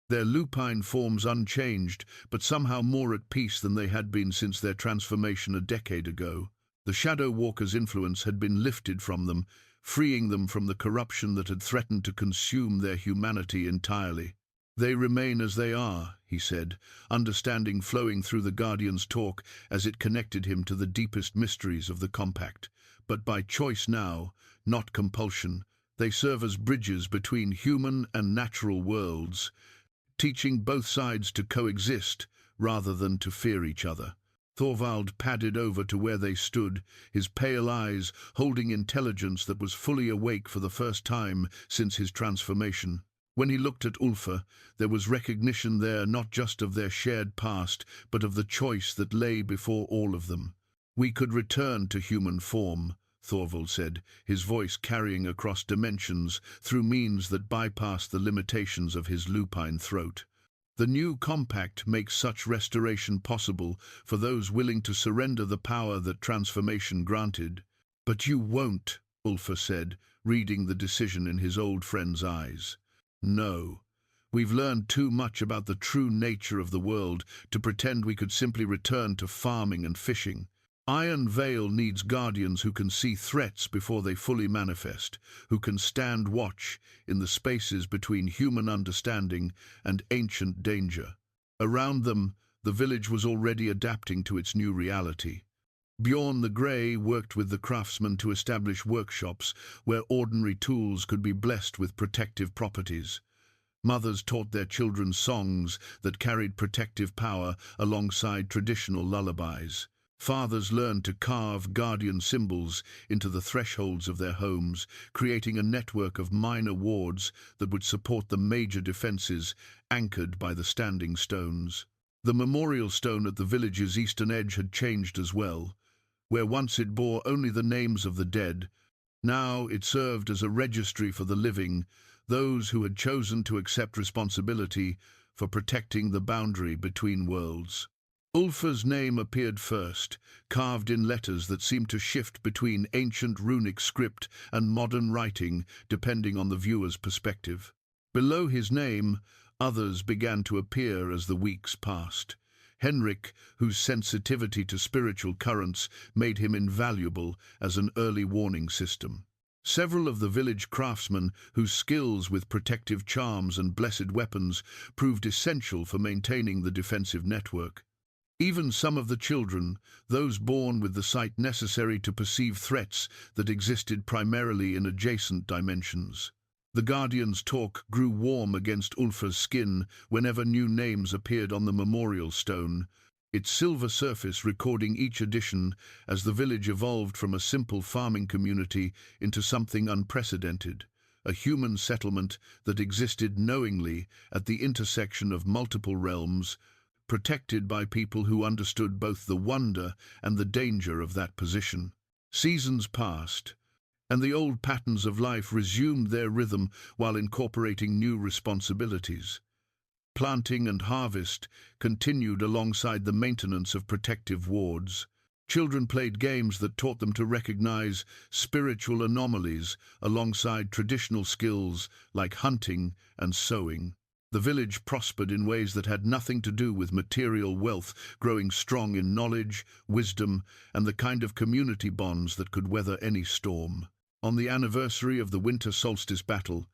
their lupine forms unchanged, but somehow more at peace than they had been since their transformation a decade ago. The Shadow Walker's influence had been lifted from them, freeing them from the corruption that had threatened to consume their humanity entirely. "They remain as they are," he said, understanding flowing through the Guardian's talk as it connected him to the deepest mysteries of the compact. "But by choice now, not compulsion, they serve as bridges between human and natural worlds, teaching both sides to coexist rather than to fear each other." Thorvald padded over to where they stood, his pale eyes holding intelligence that was fully awake for the first time since his transformation. When he looked at Ulfr, there was recognition there not just of their shared past, but of the choice that lay before all of them. "We could return to human form," Thorvald said, his voice carrying across dimensions through means that bypassed the limitations of his lupine throat. "The new compact makes such restoration possible for those willing to surrender the power that transformation granted." "But you won't," Ulfr said, reading the decision in his old friend's eyes. "No. We've learned too much about the true nature of the world to pretend we could simply return to farming and fishing. Iron Vale needs guardians who can see threats before they fully manifest, who can stand watch in the spaces between human understanding and ancient danger." Around them, the village was already adapting to its new reality. Bjorn the Grey worked with the craftsmen to establish workshops where ordinary tools could be blessed with protective properties. Mothers taught their children songs that carried protective power alongside traditional lullabies. Fathers learned to carve guardian symbols into the thresholds of their homes, creating a network of minor wards that would support the major defenses anchored by the standing stones. The memorial stone at the village's eastern edge had changed as well. Where once it bore only the names of the dead, now it served as a registry for the living, those who had chosen to accept responsibility for protecting the boundary between worlds. Ulfr's name appeared first, carved in letters that seemed to shift between ancient runic script and modern writing, depending on the viewer's perspective. Below his name, others began to appear as the weeks passed. Henrik, whose sensitivity to spiritual currents made him invaluable as an early warning system. Several of the village craftsmen, whose skills with protective charms and blessed weapons proved essential for maintaining the defensive network. Even some of the children, those born with the sight necessary to perceive threats that existed primarily in adjacent dimensions. The Guardian's talk grew warm against Ulfr's skin whenever new names appeared on the memorial stone, its silver surface recording each addition as the village evolved from a simple farming community into something unprecedented, a human settlement that existed knowingly at the intersection of multiple realms, protected by people who understood both the wonder and the danger of that position. Seasons passed, and the old patterns of life resumed their rhythm while incorporating new responsibilities. Planting and harvest continued alongside the maintenance of protective wards. Children played games that taught them to recognize spiritual anomalies alongside traditional skills like hunting and sowing. The village prospered in ways that had nothing to do with material wealth, growing strong in knowledge, wisdom, and the kind of community bonds that could weather any storm. On the anniversary of the winter solstice battle,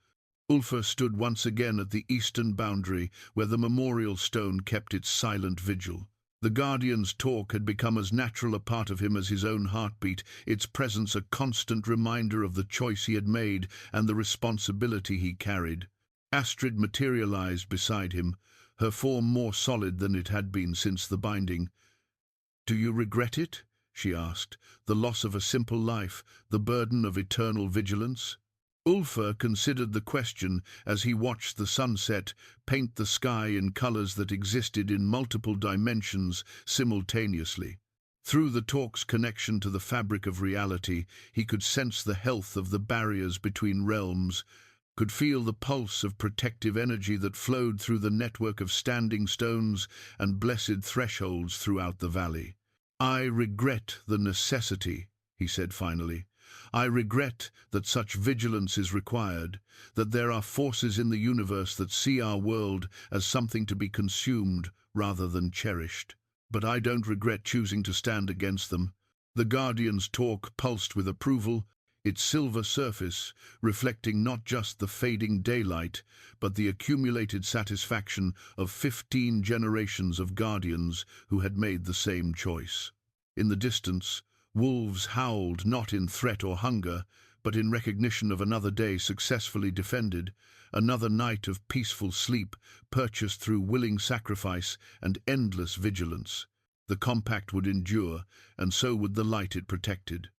Ulfr stood once again at the eastern boundary where the memorial stone kept its silent vigil. The Guardian's talk had become as natural a part of him as his own heartbeat, its presence a constant reminder of the choice he had made and the responsibility he carried. Astrid materialized beside him, her form more solid than it had been since the binding. "Do you regret it?" she asked. "The loss of a simple life, the burden of eternal vigilance?" Ulfr considered the question as he watched the sunset paint the sky in colors that existed in multiple dimensions simultaneously. Through the talk's connection to the fabric of reality, he could sense the health of the barriers between realms, could feel the pulse of protective energy that flowed through the network of standing stones and blessed thresholds throughout the valley. "I regret the necessity," he said finally. "I regret that such vigilance is required, that there are forces in the universe that see our world as something to be consumed rather than cherished. But I don't regret choosing to stand against them." The Guardian's talk pulsed with approval, its silver surface reflecting not just the fading daylight, but the accumulated satisfaction of 15 generations of Guardians who had made the same choice. In the distance, wolves howled not in threat or hunger, but in recognition of another day successfully defended, another night of peaceful sleep purchased through willing sacrifice and endless vigilance. The compact would endure, and so would the light it protected.